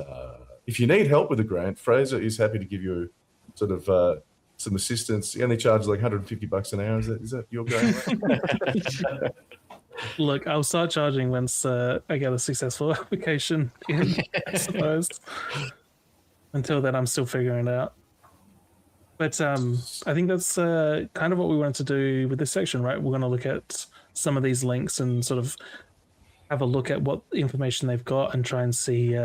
if you need help with a grant, Fraser is happy to give you sort of some assistance. He only charges like $150 an hour. Is that your going rate? Look, I'll start charging once I get a successful application in, I suppose. Until then, I'm still figuring it out. But I think that's kind of what we wanted to do with this section, right? We're going to look at some of these links and sort of have a look at what information they've got and try and see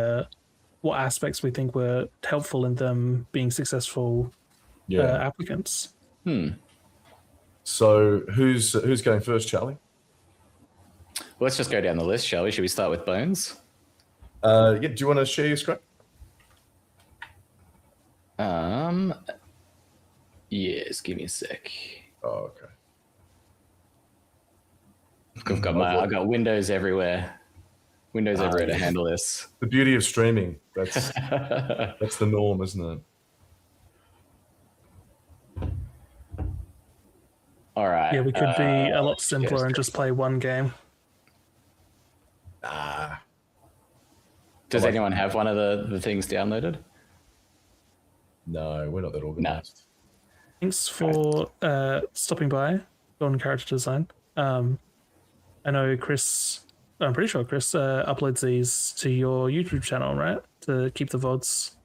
what aspects we think were helpful in them being successful applicants. So who's going first, Charlie? Well, let's just go down the list, shall we? Should we start with Bones? Do you want to share your screen? Yes, give me a sec. Oh, okay. I've got windows everywhere. Windows everywhere to handle this. The beauty of streaming. That's that's the norm, isn't it? All right. Yeah, we could be a lot simpler and just play one game. Does anyone have one of the things downloaded? No, we're not that organized. Thanks for stopping by, Golden Character Design. I know Chris, I'm pretty sure Chris uploads these to your YouTube channel, right? To keep the VODs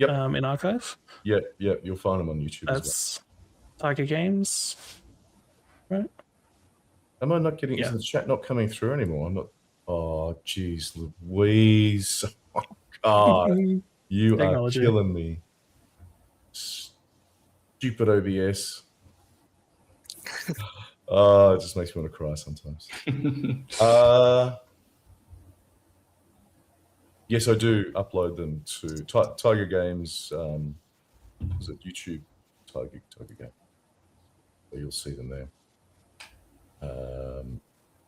in archive. Yeah, you'll find them on YouTube That's Tiger Games, right? Am I not getting, is the chat not coming through anymore? I'm not, oh, geez, Louise. Oh, God, you Technology. are killing me. Stupid OBS. It just makes me want to cry sometimes. Yes, I do upload them to Tiger Games. Is it YouTube? Tiger Game. So you'll see them there.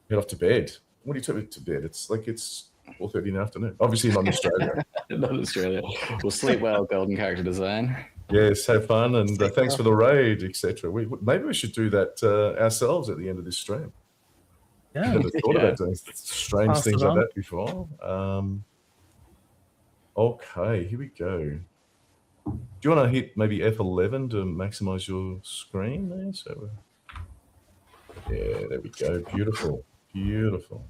Head off to bed. What do you take me to bed? It's 4:30 in the afternoon. Obviously not in Australia. Not in Australia. We'll sleep well, Golden Character Design. Yes, have fun, and thanks for the raid, etc. Maybe we should do that ourselves at the end of this stream. Yeah. I've never thought about doing strange Pass things it like on. that before. Okay, here we go. Do you want to hit maybe F11 to maximize your screen there? So, yeah, there we go. Beautiful, beautiful.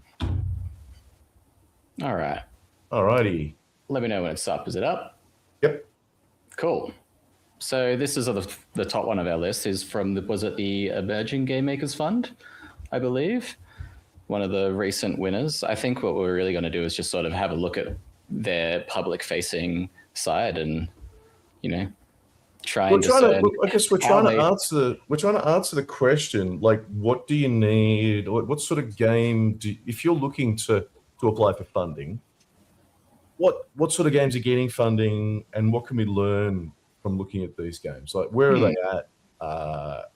All right. Alrighty. Let me know when it's up. Is it up? Yep. Cool. So this is the top one of our list is from the Emerging Game Makers Fund, I believe, one of the recent winners. I think what we're really going to do is just sort of have a look at their public-facing side and, try and discern. I guess we're trying to answer the question, like, what do you need? What sort of game if you're looking to apply for funding? What sort of games are getting funding, and what can we learn from looking at these games? Like, where are they at? Are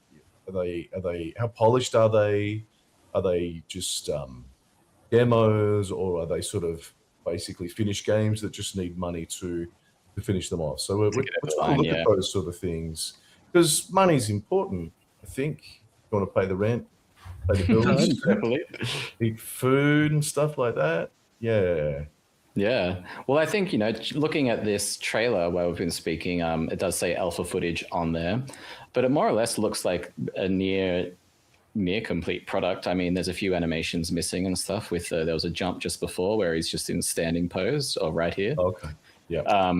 they how polished are they? Are they just demos, or are they sort of basically finished games that just need money to finish them off? So we're trying to look at those sort of things, because money's important. I think you want to pay the rent, pay the bills, eat food and stuff like that. Yeah. Yeah. Well, I think, looking at this trailer while we've been speaking, it does say alpha footage on there, but it more or less looks like a near complete product. I mean, there's a few animations missing and stuff with, there was a jump just before where he's just in standing pose, or right here. Okay. Yeah.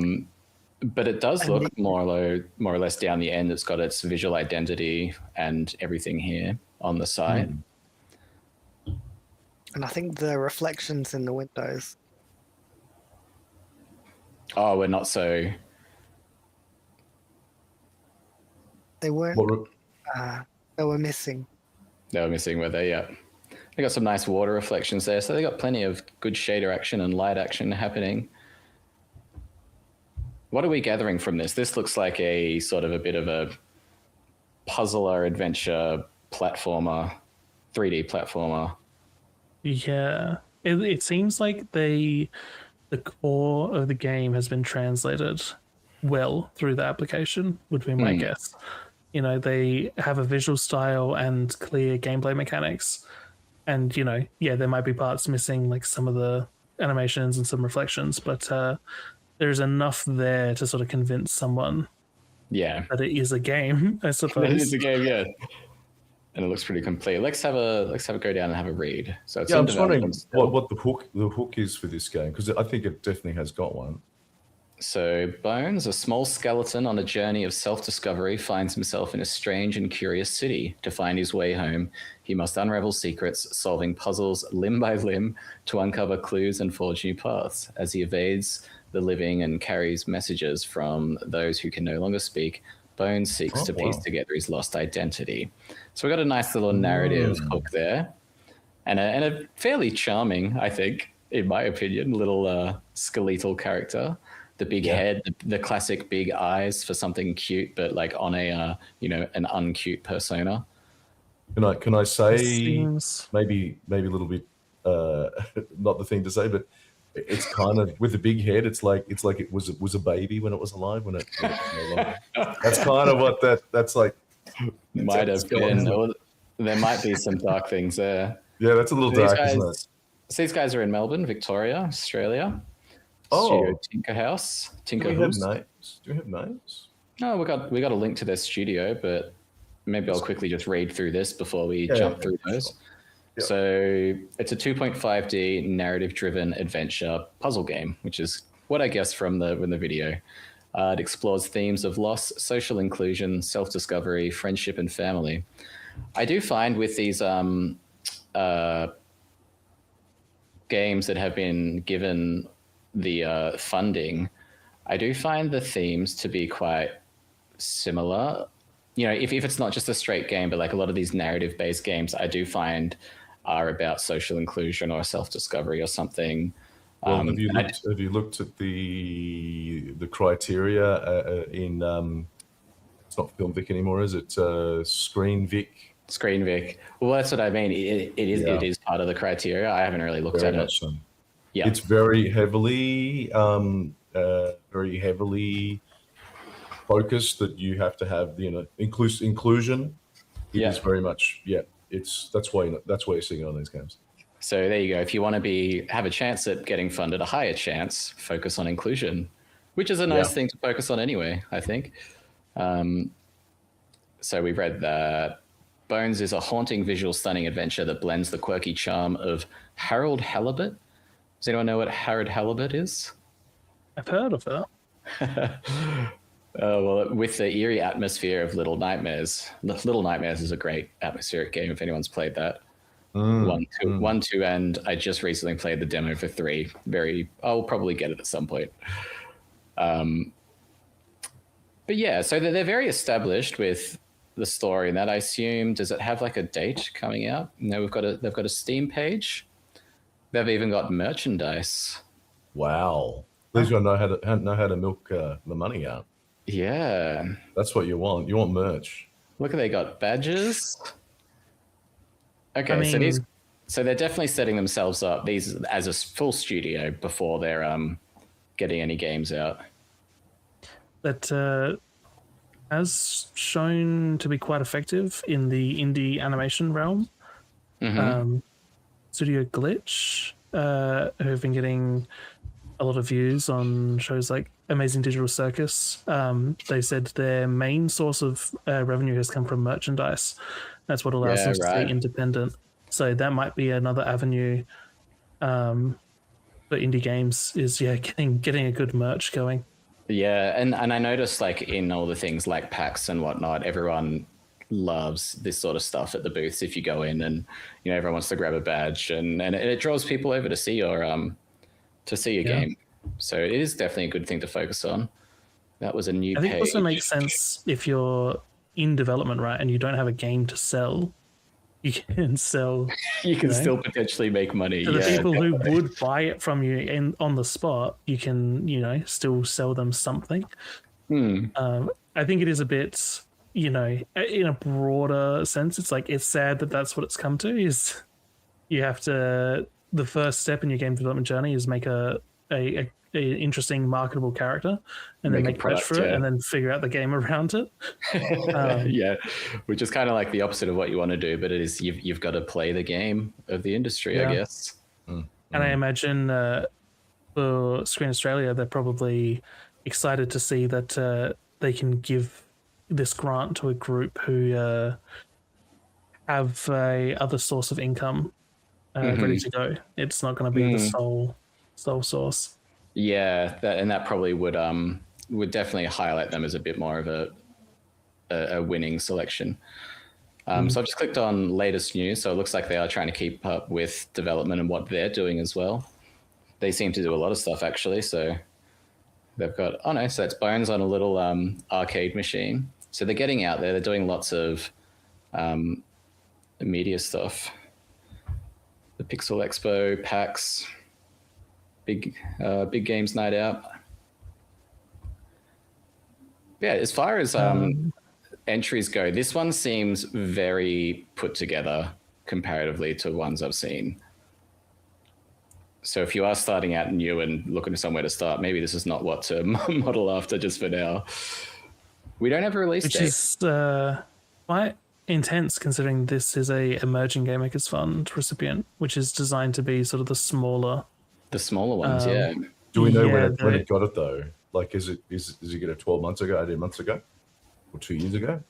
But it does look more or less down the end. It's got its visual identity and everything here on the side. And I think the reflections in the windows. Oh, we're not so. They weren't. They were missing. They were missing, were they? Yeah. They got some nice water reflections there, so they got plenty of good shader action and light action happening. What are we gathering from this? This looks like a sort of a bit of a puzzler, adventure, platformer, 3D platformer. Yeah, it seems like the core of the game has been translated well through the application, would be my guess. You know, they have a visual style and clear gameplay mechanics. And, you know, yeah, there might be parts missing, like some of the animations and some reflections, but there's enough there to sort of convince someone that it is a game, I suppose. It is a game, yeah. And it looks pretty complete. Let's have a go down and have a read. So it's I'm just wondering what the hook is for this game, because I think it definitely has got one. So Bones, a small skeleton on a journey of self-discovery, finds himself in a strange and curious city. To find his way home, he must unravel secrets, solving puzzles limb by limb to uncover clues and forge new paths. As he evades the living and carries messages from those who can no longer speak, Bones seeks to piece together his lost identity. So we got a nice little narrative hook there, and a fairly charming, I think, in my opinion, little skeletal character. The big head, the classic big eyes for something cute, but like on a an uncute persona. Can I say maybe a little bit not the thing to say, but it's kind of with the big head. It's like it was a baby when it was alive. When it was no longer. That's kind of what that's like. Might have been. There might be some dark things there. Yeah, that's a little dark, isn't it? So these guys are in Melbourne, Victoria, Australia. Oh, Tinker House. Do we have names? No, we got a link to their studio, but maybe I'll quickly just read through this before we jump through those. Yep. So it's a 2.5D narrative-driven adventure puzzle game, which is what I guess from the video. It explores themes of loss, social inclusion, self-discovery, friendship, and family. I do find with these games that have been given the funding, I do find the themes to be quite similar. You know, if it's not just a straight game, but like a lot of these narrative-based games, I do find are about social inclusion or self-discovery or something. Well, have you looked at the criteria in it's not Film Vic anymore, is it? Screen Vic. Screen Vic. Well, that's what I mean. It is part of the criteria. I haven't really looked at it. So. Yeah, it's very heavily focused that you have to have inclusion. It is very much that's why you're seeing it on these games. So there you go. If you want to have a chance at getting funded, a higher chance, focus on inclusion, which is a nice thing to focus on anyway, I think. So we've read that Bones is a haunting, visual, stunning adventure that blends the quirky charm of Harold Halibut. Does anyone know what Harold Halibut is? I've heard of it. Well, with the eerie atmosphere of Little Nightmares. Little Nightmares is a great atmospheric game if anyone's played that. 1, 2, and I just recently played the demo for 3. I'll probably get it at some point. But yeah, so they're very established with the story, and that I assume, does it have like a date coming out? No, they've got a Steam page. They've even got merchandise. Wow, these guys know how to milk the money out. Yeah, that's what you want. You want merch. Look, they got badges. Okay, so they're definitely setting themselves up as a full studio before they're getting any games out. That has shown to be quite effective in the indie animation realm. Studio Glitch, who have been getting a lot of views on shows like Amazing Digital Circus. They said their main source of revenue has come from merchandise. That's what allows them to stay independent. So that might be another avenue for indie games is getting a good merch going. Yeah, and I noticed like in all the things like PAX and whatnot, everyone loves this sort of stuff at the booths. If you go in and everyone wants to grab a badge and it draws people over to see your game. So it is definitely a good thing to focus on. That was a new page. I think it also makes sense if you're in development, right, and you don't have a game to sell. You can sell. You can still potentially make money. To the people who would buy it from you on the spot, you can, still sell them something. I think it is a bit you know, in a broader sense, it's like it's sad that that's what it's come to. Is you have to the first step in your game development journey is make a interesting, marketable character, and then Make a make merch product, for it, yeah. and then figure out the game around it. Yeah, which is kind of like the opposite of what you want to do, but it is you've got to play the game of the industry, Yeah. I guess. And I imagine for Screen Australia, they're probably excited to see that they can give this grant to a group who have a other source of income ready to go. It's not going to be the sole source. Yeah, that probably would definitely highlight them as a bit more of a winning selection. So I've just clicked on latest news. So it looks like they are trying to keep up with development and what they're doing as well. They seem to do a lot of stuff actually. So they've got so it's Bones on a little arcade machine. So they're getting out there. They're doing lots of media stuff. The Pixel Expo, PAX, big games night out. Yeah, as far as entries go, this one seems very put together comparatively to ones I've seen. So if you are starting out new and looking for somewhere to start, maybe this is not what to model after just for now. We don't have a release Which date. is quite intense considering this is a Emerging Game Makers Fund recipient, which is designed to be sort of the smaller. The smaller ones, yeah. Do we know Yeah, when it got it though? Like, is it get it 12 months ago, 18 months ago, or 2 years ago?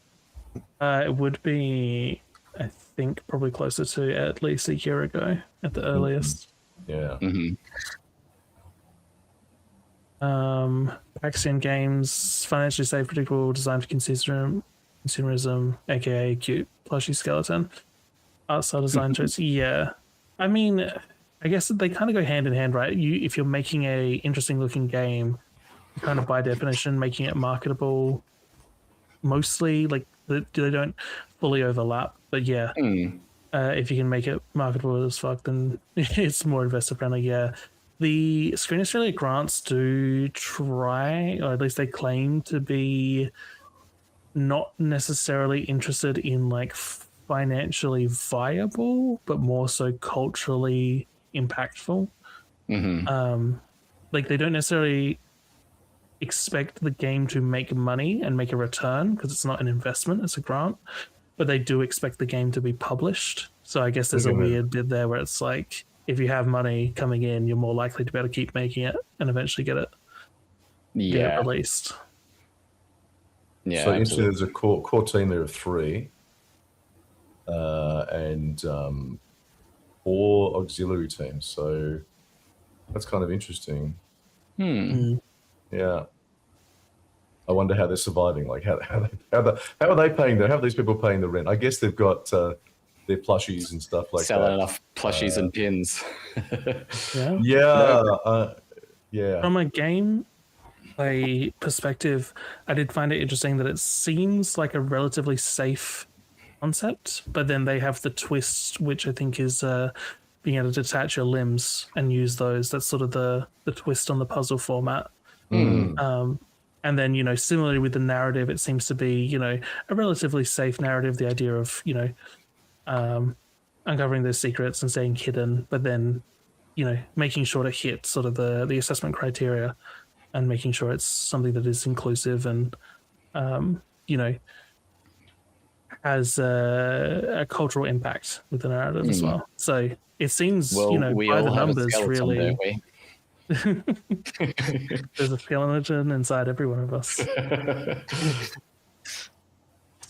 It would be, I think, probably closer to at least a year ago at the earliest. Yeah. Axiom Games, financially safe, predictable, designed for consumerism, aka cute plushy skeleton. Art style design choice. Yeah. I mean, I guess they kind of go hand in hand, right? If you're making a interesting looking game, kind of by definition, making it marketable, mostly like they don't fully overlap. But yeah, if you can make it marketable as fuck, then it's more investor friendly. Yeah. The Screen Australia grants do try, or at least they claim to be not necessarily interested in like financially viable, but more so culturally impactful. Like they don't necessarily expect the game to make money and make a return because it's not an investment, it's a grant, but they do expect the game to be published. So I guess there's a weird bit there where it's like, if you have money coming in, you're more likely to be able to keep making it and eventually get it released. Yeah. So actually, there's a core team there of 3, and 4 auxiliary teams. So that's kind of interesting. Yeah. I wonder how they're surviving. Like how are they paying? How are these people paying the rent? I guess they've got their plushies and stuff like selling that. enough plushies and pins. Yeah. From a gameplay perspective, I did find it interesting that it seems like a relatively safe concept, but then they have the twist, which I think is being able to detach your limbs and use those. That's sort of the twist on the puzzle format. And then, you know, similarly with the narrative, it seems to be, you know, a relatively safe narrative. The idea of, you know, uncovering those secrets and staying hidden, but then, you know, making sure to hit sort of the assessment criteria and making sure it's something that is inclusive and, you know, has a cultural impact with the narrative as well. So it seems, you know, we by all the have a numbers, skeleton, really, don't we? there's a skeleton inside every one of us.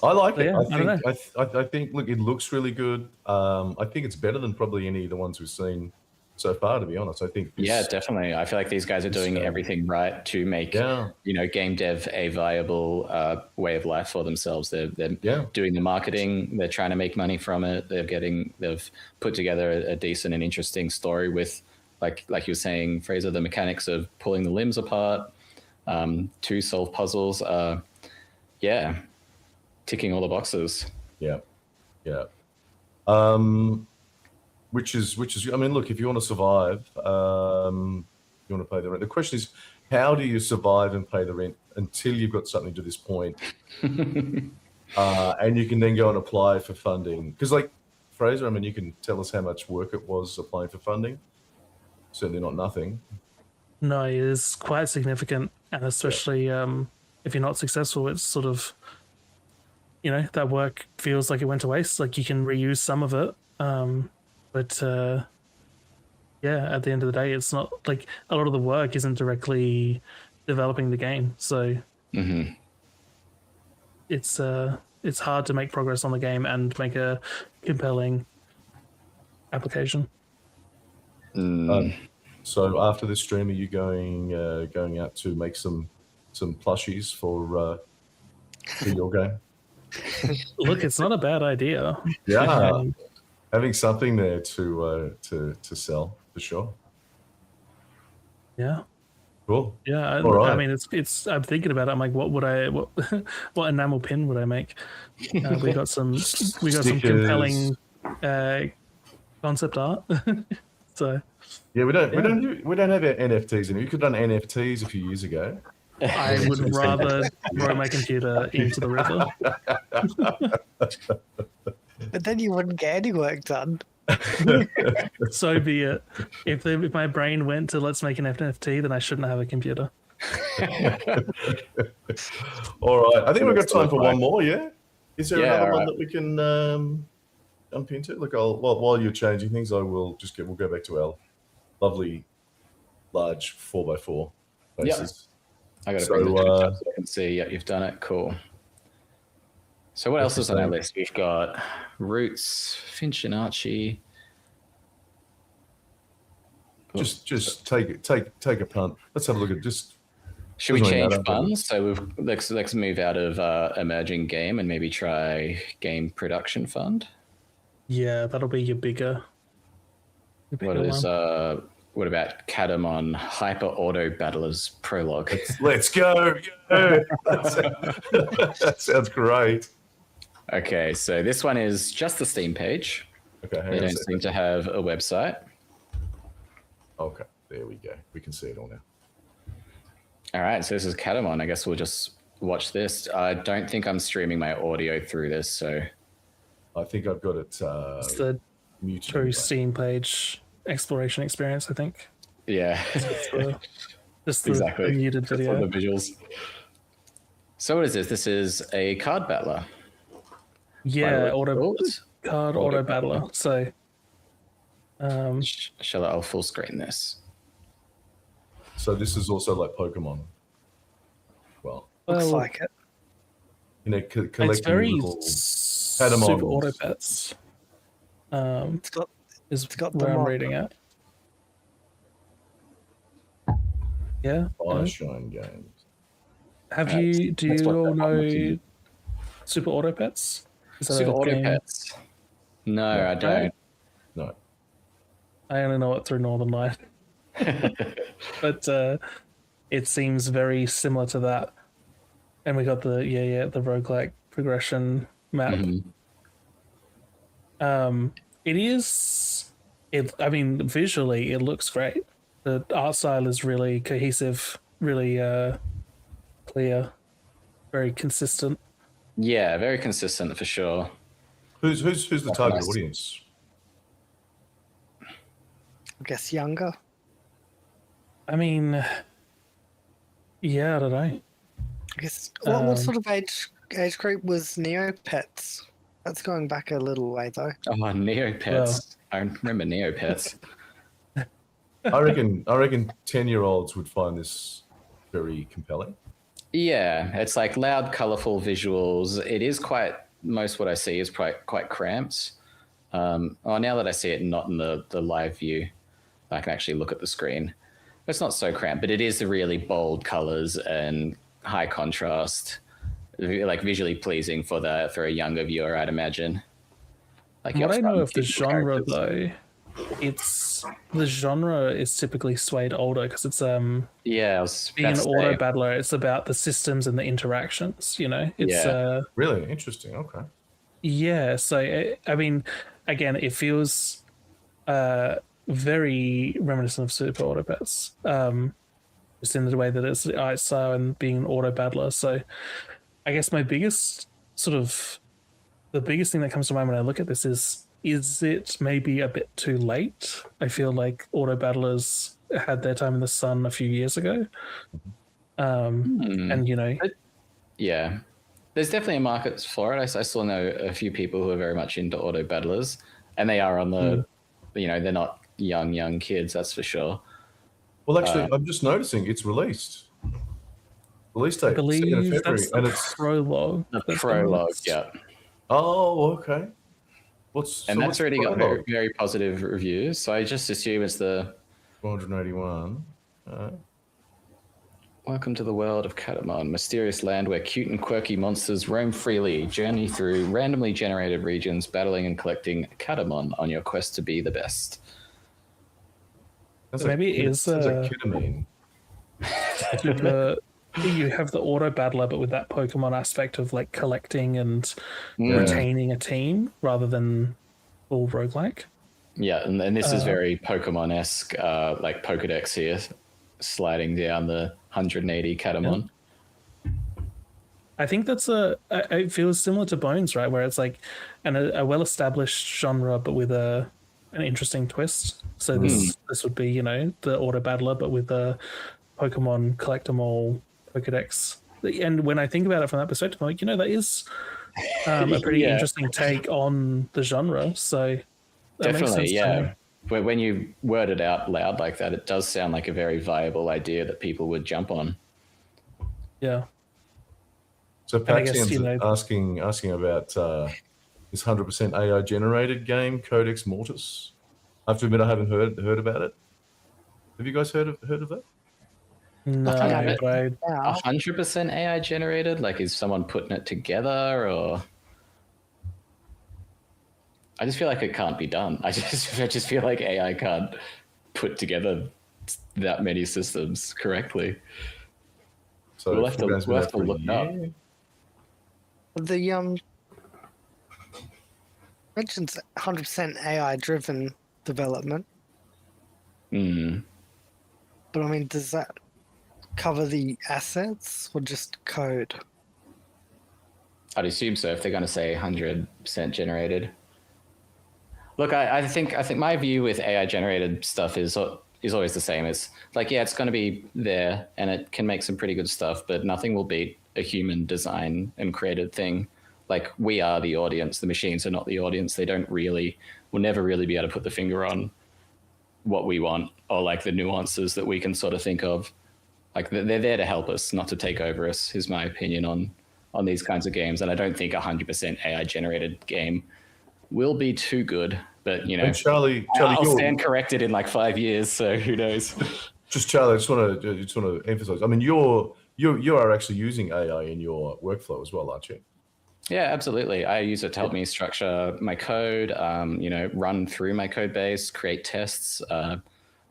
I like it. Yeah, I think. Look, it looks really good. I think it's better than probably any of the ones we've seen so far. To be honest, I think. Yeah, definitely. I feel like these guys are doing everything right to make you know, game dev a viable way of life for themselves. They're doing the marketing. They're trying to make money from it. They've put together a decent and interesting story with, like you were saying, Fraser, the mechanics of pulling the limbs apart, to solve puzzles. Ticking all the boxes. Yeah. Which is. I mean, look, if you want to survive, you want to pay the rent. The question is, how do you survive and pay the rent until you've got something to this point? And you can then go and apply for funding. Because, like, Fraser, I mean, you can tell us how much work it was applying for funding. Certainly not nothing. No, it is quite significant, and especially if you're not successful, it's sort of, that work feels like it went to waste. Like you can reuse some of it, but yeah, at the end of the day, it's not like a lot of the work isn't directly developing the game, so it's hard to make progress on the game and make a compelling application. So after this stream, are you going out to make some plushies for your game? Look, it's not a bad idea. Yeah, having something there to sell for sure. Yeah. Cool. Yeah, All right. I mean, it's. I'm thinking about it. I'm like, what enamel pin would I make? We got some compelling concept art. So yeah, we don't have our NFTs, and you could have done NFTs a few years ago. I would rather throw my computer into the river. But then you wouldn't get any work done. So be it. If my brain went to let's make an NFT, then I shouldn't have a computer. All right, I think we've got time for one more. Yeah, is there another one that we can jump into? Look, while you're changing things, we'll go back to our lovely large 4x4 bases. I got to bring the picture up so I can see. Yeah, you've done it. Cool. So what else is on our list? We've got Roots, Finch and Archie. Just take a punt. Let's have a look at just. Should we change funds? So let's move out of emerging game and maybe try game production fund. Yeah, that'll be your bigger. What about Katamon Hyper Auto Battlers Prologue? Let's go. That sounds great. Okay, so this one is just the Steam page. Okay, they don't seem to have a website. Okay, there we go. We can see it all now. All right, so this is Katamon. I guess we'll just watch this. I don't think I'm streaming my audio through this, so... I think I've got it it's the true Steam page exploration experience, I think. Yeah. Just exactly. The muted video. That's all the visuals. So what is this? This is a card battler. Yeah, auto battler. So... I'll full screen this. So this is also like Pokemon. Well, looks like it. Collecting it's very super auto bets. It's got where the I'm reading it. Yeah. Fireshine games. Do you all know Super Auto Pets? Super Auto Pets? No, I don't. No. I only know it through Northern Light. But it seems very similar to that. And we got the roguelike progression map. Visually it looks great. The art style is really cohesive, really clear, very consistent. Yeah, very consistent for sure. Who's the target audience? I guess younger. I mean, yeah, I don't know. I guess what sort of age group was Neopets? That's going back a little way though. Oh, Neopets! Well, I remember Neopets. I reckon 10-year-olds would find this very compelling. Yeah, it's like loud, colorful visuals. It is most what I see is quite cramped. Now that I see it not in the live view, I can actually look at the screen. It's not so cramped, but it is the really bold colors and high contrast, like visually pleasing for a younger viewer, I'd imagine. Like what I know of the genre though, the genre is typically swayed older because it's being an auto battler. It's about the systems and the interactions. It's really interesting. Okay. Yeah, so I mean, again, it feels very reminiscent of Super Auto Pets, just in the way that it's the art style and being an auto battler. So I guess my biggest sort of the biggest thing that comes to mind when I look at this is it maybe a bit too late? I feel like auto battlers had their time in the sun a few years ago. And, you know, yeah, there's definitely a market for it. I still know a few people who are very much into auto battlers, and they are on the, you know, they're not young kids, that's for sure. Well, actually, I'm just noticing it's released. Release date, I believe 2nd of February, that's the and it's prologue. The that's prologue, announced. yeah. oh, okay. What's And so that's what's already got prologue? very positive reviews. So I just assume it's the 481. welcome to the world of Katamon, mysterious land where cute and quirky monsters roam freely, journey through randomly generated regions, battling and collecting Katamon on your quest to be the best. That's Maybe it is that's a ketamine. You have the auto battler, but with that Pokemon aspect of like collecting and Mm. retaining a team rather than full roguelike. Yeah, and this is very Pokemon-esque, like Pokedex here, sliding down the 180 Katamon. I think that's it feels similar to Bones, right? Where it's like a well-established genre, but with an interesting twist. So this would be, you know, the auto battler, but with the Pokemon collect 'em all Pokedex. And when I think about it from that perspective, I'm like, you know, that is a pretty interesting take on the genre. So that makes Definitely, sense yeah. to me. When you word it out loud like that, it does sound like a very viable idea that people would jump on. Yeah. So I guess, Paxian's you know- asking about this 100% AI generated game, Codex Mortis. I have to admit, I haven't heard about it. Have you guys heard of that? No, Yeah. but I, 100% AI generated? Like, is someone putting it together, or? I just feel like it can't be done. I just feel like AI can't put together that many systems correctly. So We'll have to Fullgame's been out for a look it up. year. The mentions 100% AI driven development, Mm. but I mean, does that cover the assets or just code? I'd assume so if they're going to say 100% generated. Look, I think my view with AI generated stuff is always the same. It's like, yeah, it's going to be there and it can make some pretty good stuff, but nothing will beat a human design and created thing. Like, we are the audience. The machines are not the audience. They will never really be able to put the finger on what we want or like the nuances that we can sort of think of. Like, they're there to help us, not to take over us, is my opinion on these kinds of games. And I don't think 100% AI generated game will be too good, but you know, And Charlie, I'll you're, stand corrected in like 5 years, so who knows? just Charlie, I just want to emphasize. I mean, you are actually using AI in your workflow as well, aren't you? Yeah, absolutely. I use it to help me structure my code, you know, run through my code base, create tests,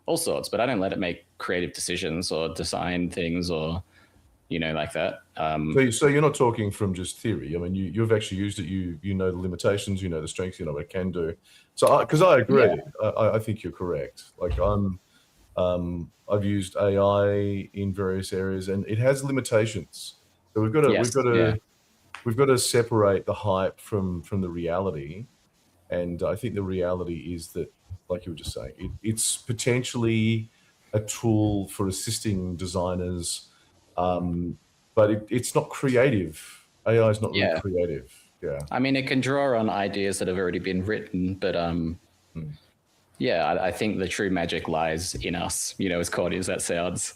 all sorts, but I don't let it make creative decisions or design things or, you know, like that. So you're not talking from just theory. I mean, you've actually used it. You know the limitations. You know the strengths. You know what it can do. So because I agree, Yeah. I think you're correct. Like I've used AI in various areas, and it has limitations. So we've got to separate the hype from the reality. And I think the reality is that, like you were just saying, it's potentially a tool for assisting designers. But it's not creative. AI is not really creative. Yeah. I mean, it can draw on ideas that have already been written, but yeah, I think the true magic lies in us, you know, as corny as that sounds.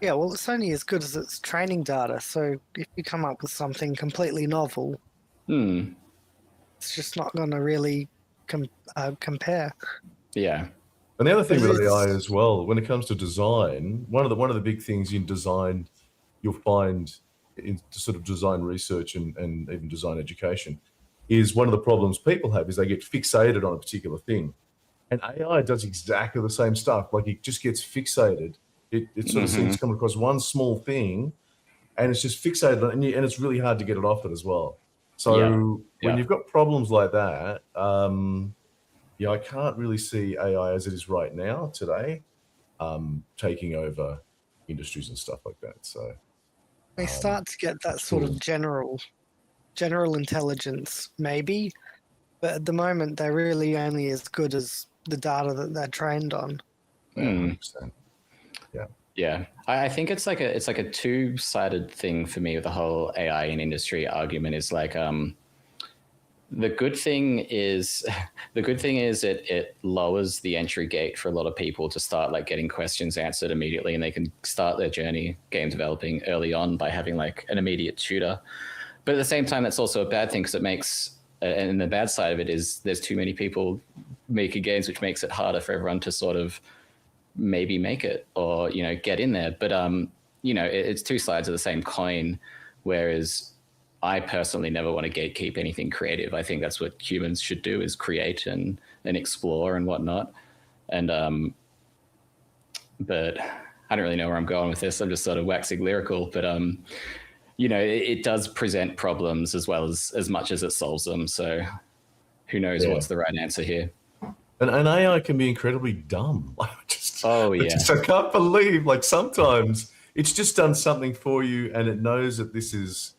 Yeah, well, it's only as good as its training data. So if you come up with something completely novel, it's just not going to really compare. Yeah. And the other thing with It's- AI as well, when it comes to design, one of the big things in design you'll find in sort of design research and even design education is one of the problems people have is they get fixated on a particular thing. And AI does exactly the same stuff. Like, it just gets fixated. It sort of seems to come across one small thing and it's just fixated on it, and it's really hard to get it off it as well. So when you've got problems like that, I can't really see AI as it is right now today taking over industries and stuff like that. So They start to get that sort of general intelligence, maybe, but at the moment they're really only as good as the data that they're trained on. 100%. Yeah, I think it's like a two-sided thing for me with the whole AI in industry argument. Is like the good thing is it lowers the entry gate for a lot of people to start like getting questions answered immediately, and they can start their journey game developing early on by having like an immediate tutor. But at the same time, that's also a bad thing because it makes, and the bad side of it is there's too many people making games, which makes it harder for everyone to sort of maybe make it or, you know, get in there. But, you know, it's two sides of the same coin, whereas I personally never want to gatekeep anything creative. I think that's what humans should do, is create and explore and whatnot. And, but I don't really know where I'm going with this. I'm just sort of waxing lyrical, but, you know, it does present problems as well as much as it solves them. So who knows what's the right answer here. And AI can be incredibly dumb. I can't believe, like, sometimes it's just done something for you and it knows that this is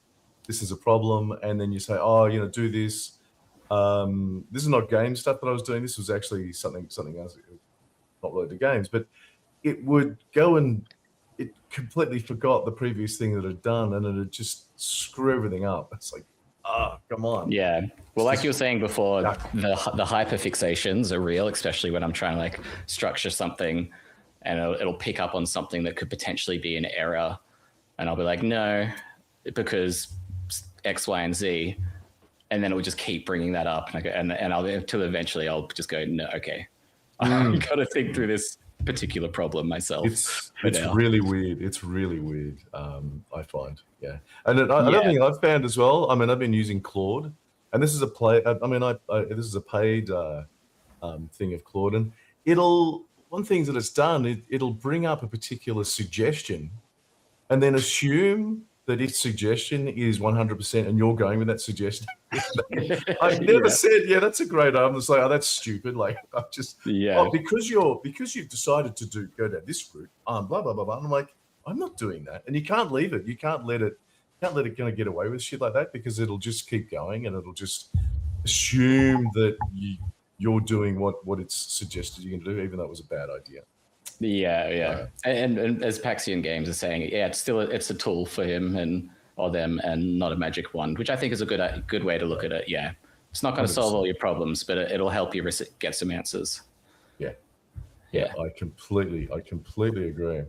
a problem, and then you say, oh, you know, do this. This is not game stuff that I was doing. This was actually something else, not related to games, but it would go and it completely forgot the previous thing that it had done, and it would just screw everything up. It's like, come on. Yeah. Well, like you were saying before, the hyperfixations are real, especially when I'm trying to like structure something and it'll pick up on something that could potentially be an error. And I'll be like, no, because X, Y, and Z. And then it will just keep bringing that up. And I'll, until eventually I'll just go, no, okay. I've got to think through this particular problem myself. It's really weird. It's really weird. I find, and another thing I've found as well. I mean, I've been using Claude, and this is a this is a paid thing of Claude, and one thing that it's done, it'll bring up a particular suggestion, and then assume that its suggestion is 100%, and you're going with that suggestion. I've never said, that's a great idea. I'm just like, oh, that's stupid. Like, I'm just, because you've decided to go down this route, blah blah blah blah. And I'm like, I'm not doing that, and you can't leave it. You can't let it kind of get away with shit like that, because it'll just keep going, and it'll just assume that you're doing what it's suggested you're going to do, even though it was a bad idea. Yeah. And as Paxion Games is saying, it's a tool for him or them, and not a magic wand, which I think is a good way to look at it. Yeah, it's not going to solve all your problems, but it'll help you get some answers. Yeah. I completely agree.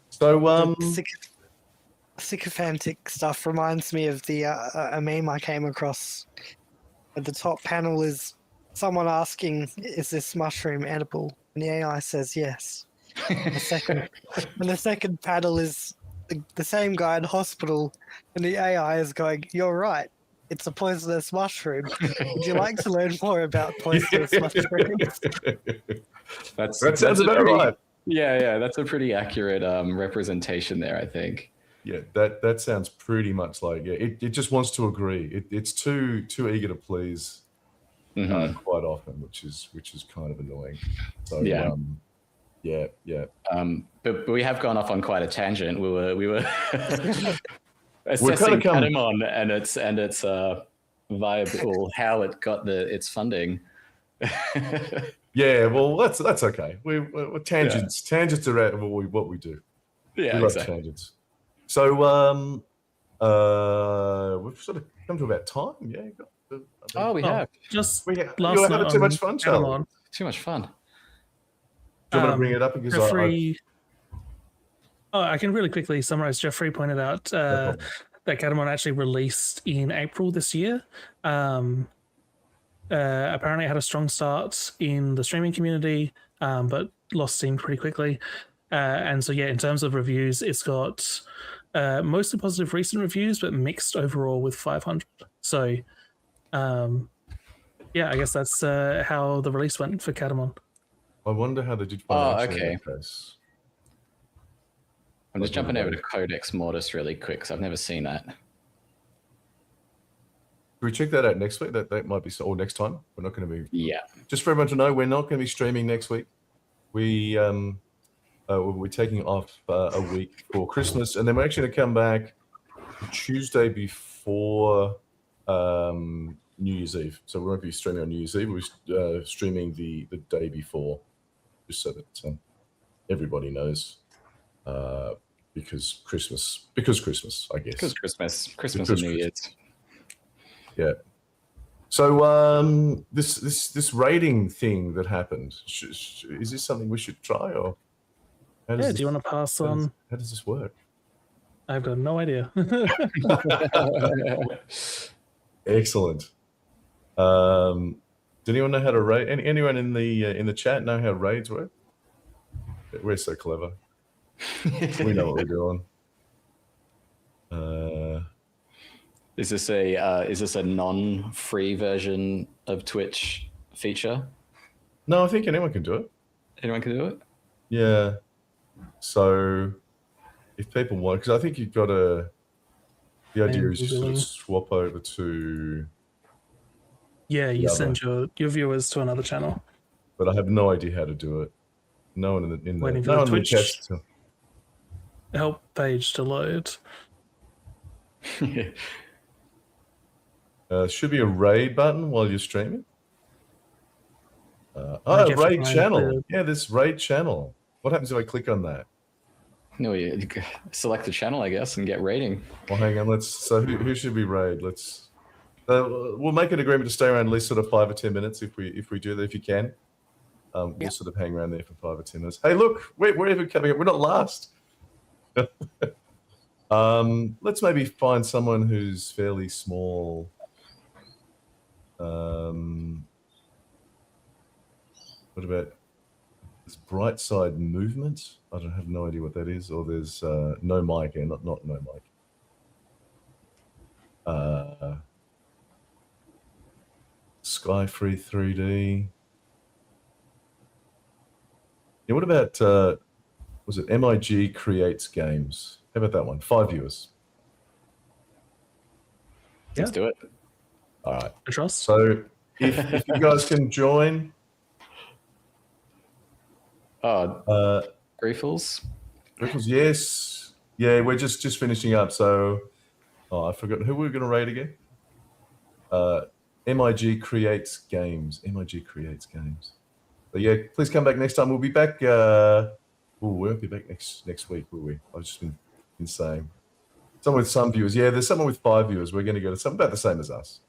So sycophantic stuff reminds me of the a meme I came across. At the top panel is someone asking, "Is this mushroom edible?" And the AI says yes. The second panel is the same guy in hospital, and the AI is going, "You're right. It's a poisonous mushroom. Would you like to learn more about poisonous mushrooms?" That sounds about right. Yeah, that's a pretty accurate representation there, I think. Yeah, that sounds pretty much like it just wants to agree. It's too eager to please quite often, which is kind of annoying. So but we have gone off on quite a tangent. We were assessing Catamon and its viable, how it got its funding. Yeah, well, that's okay. We're tangents. Tangents are what we do. Yeah, we love tangents. So we've sort of come to about time. Yeah. We have. Just you're having too much fun, Charlie. Too much fun. Do you want to bring it up? Because Jeffrey, I can really quickly summarize. Jeffrey pointed out that Catamon actually released in April this year. Apparently it had a strong start in the streaming community, but lost steam pretty quickly. And so, in terms of reviews, it's got mostly positive recent reviews, but mixed overall with 500. So, I guess that's how the release went for Catamon. I wonder how they did. Okay. I'm just jumping over to Codex Mortis really quick, because I've never seen that. Can we check that out next week? That might be, or next time. We're not going to be. Yeah. Just for everyone to know, we're not going to be streaming next week. We're taking off a week for Christmas, and then we're actually going to come back Tuesday before New Year's Eve. So we won't be streaming on New Year's Eve. We're streaming the day before, just so that everybody knows. Because Christmas, I guess. Because Christmas and New Year's. Yeah. So this rating thing that happened, is this something we should try, or do you want to pass on? How does this work? I've got no idea. Excellent. Did anyone know how to raid? Anyone in the chat know how raids work? We're so clever. We know what we're doing. Is this a non-free version of Twitch feature? No, I think anyone can do it. Anyone can do it? Yeah. So if people want, because I think you've got the idea is you sort of swap over to. Yeah, you send your viewers to another channel. But I have no idea how to do it. No one in Waiting the for the Twitch help page to load. Should be a raid button while you're streaming. Raid channel. Yeah, this raid channel. What happens if I click on that? No, you select the channel, I guess, and get rating. Well, hang on. So who should we raid? We'll make an agreement to stay around at least sort of 5 or 10 minutes if we do that, if you can. We'll sort of hang around there for 5 or 10 minutes. Hey, look, we're even coming up. We're not last. Let's maybe find someone who's fairly small. What about this bright side movement? I don't have no idea what that is. Or there's no mic, not no mic. Skyfree 3D. Yeah, what about was it MIG Creates Games? How about that one? 5 viewers. Let's do it. All right. Trust. So if you guys can join. Griefles? Griefles, yes. Yeah, we're just finishing up. So, I forgot who we were going to raid again. MIG Creates Games. MIG Creates Games. But yeah, please come back next time. We'll be back. We won't be back next week, will we? I've just been insane. Someone with some viewers. Yeah, there's someone with 5 viewers. We're going to go to something about the same as us.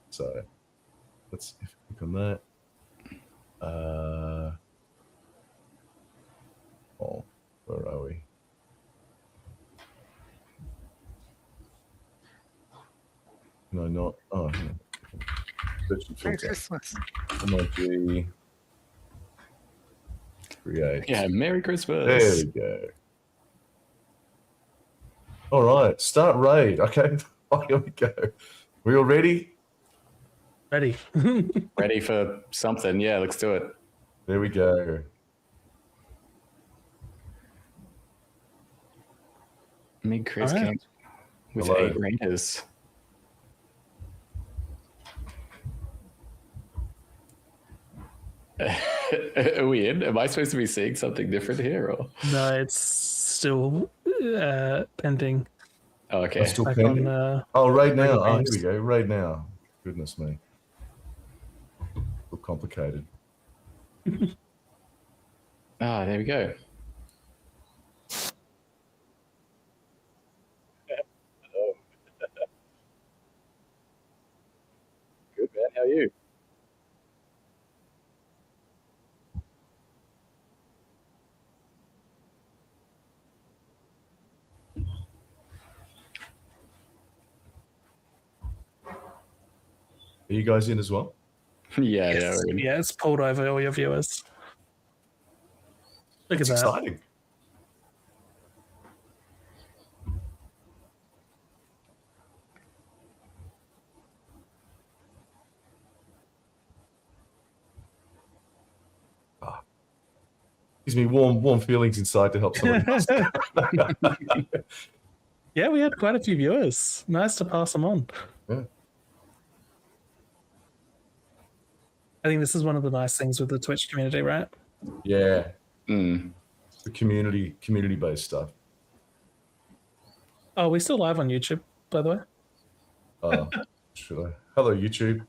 So let's click on that. Where are we? No, not. Oh, Merry Christmas. MIG Create. Yeah, Merry Christmas. There we go. All right, start raid. Okay, here we go. We all ready? Ready. Ready for something. Yeah, let's do it. There we go. Mig Chris All right. Camp with Hello. 8 raiders. Are we in? Am I supposed to be seeing something different here? Or? No, it's still pending. Oh, okay. Still Back pending. on, Raid now. Oh, here games. we go. Raid now. Goodness me. Look complicated. There we go. Good, man. How are you? Are you guys in as well? Yeah, Yes. yeah. Yeah, it's pulled over all your viewers. Look It's at that. exciting. Gives me warm feelings inside to help someone else. Yeah, we had quite a few viewers. Nice to pass them on. Yeah. I think this is one of the nice things with the Twitch community, right? Yeah. Mm. The community-based stuff. Oh, we still live on YouTube, by the way. Should I? Hello, YouTube.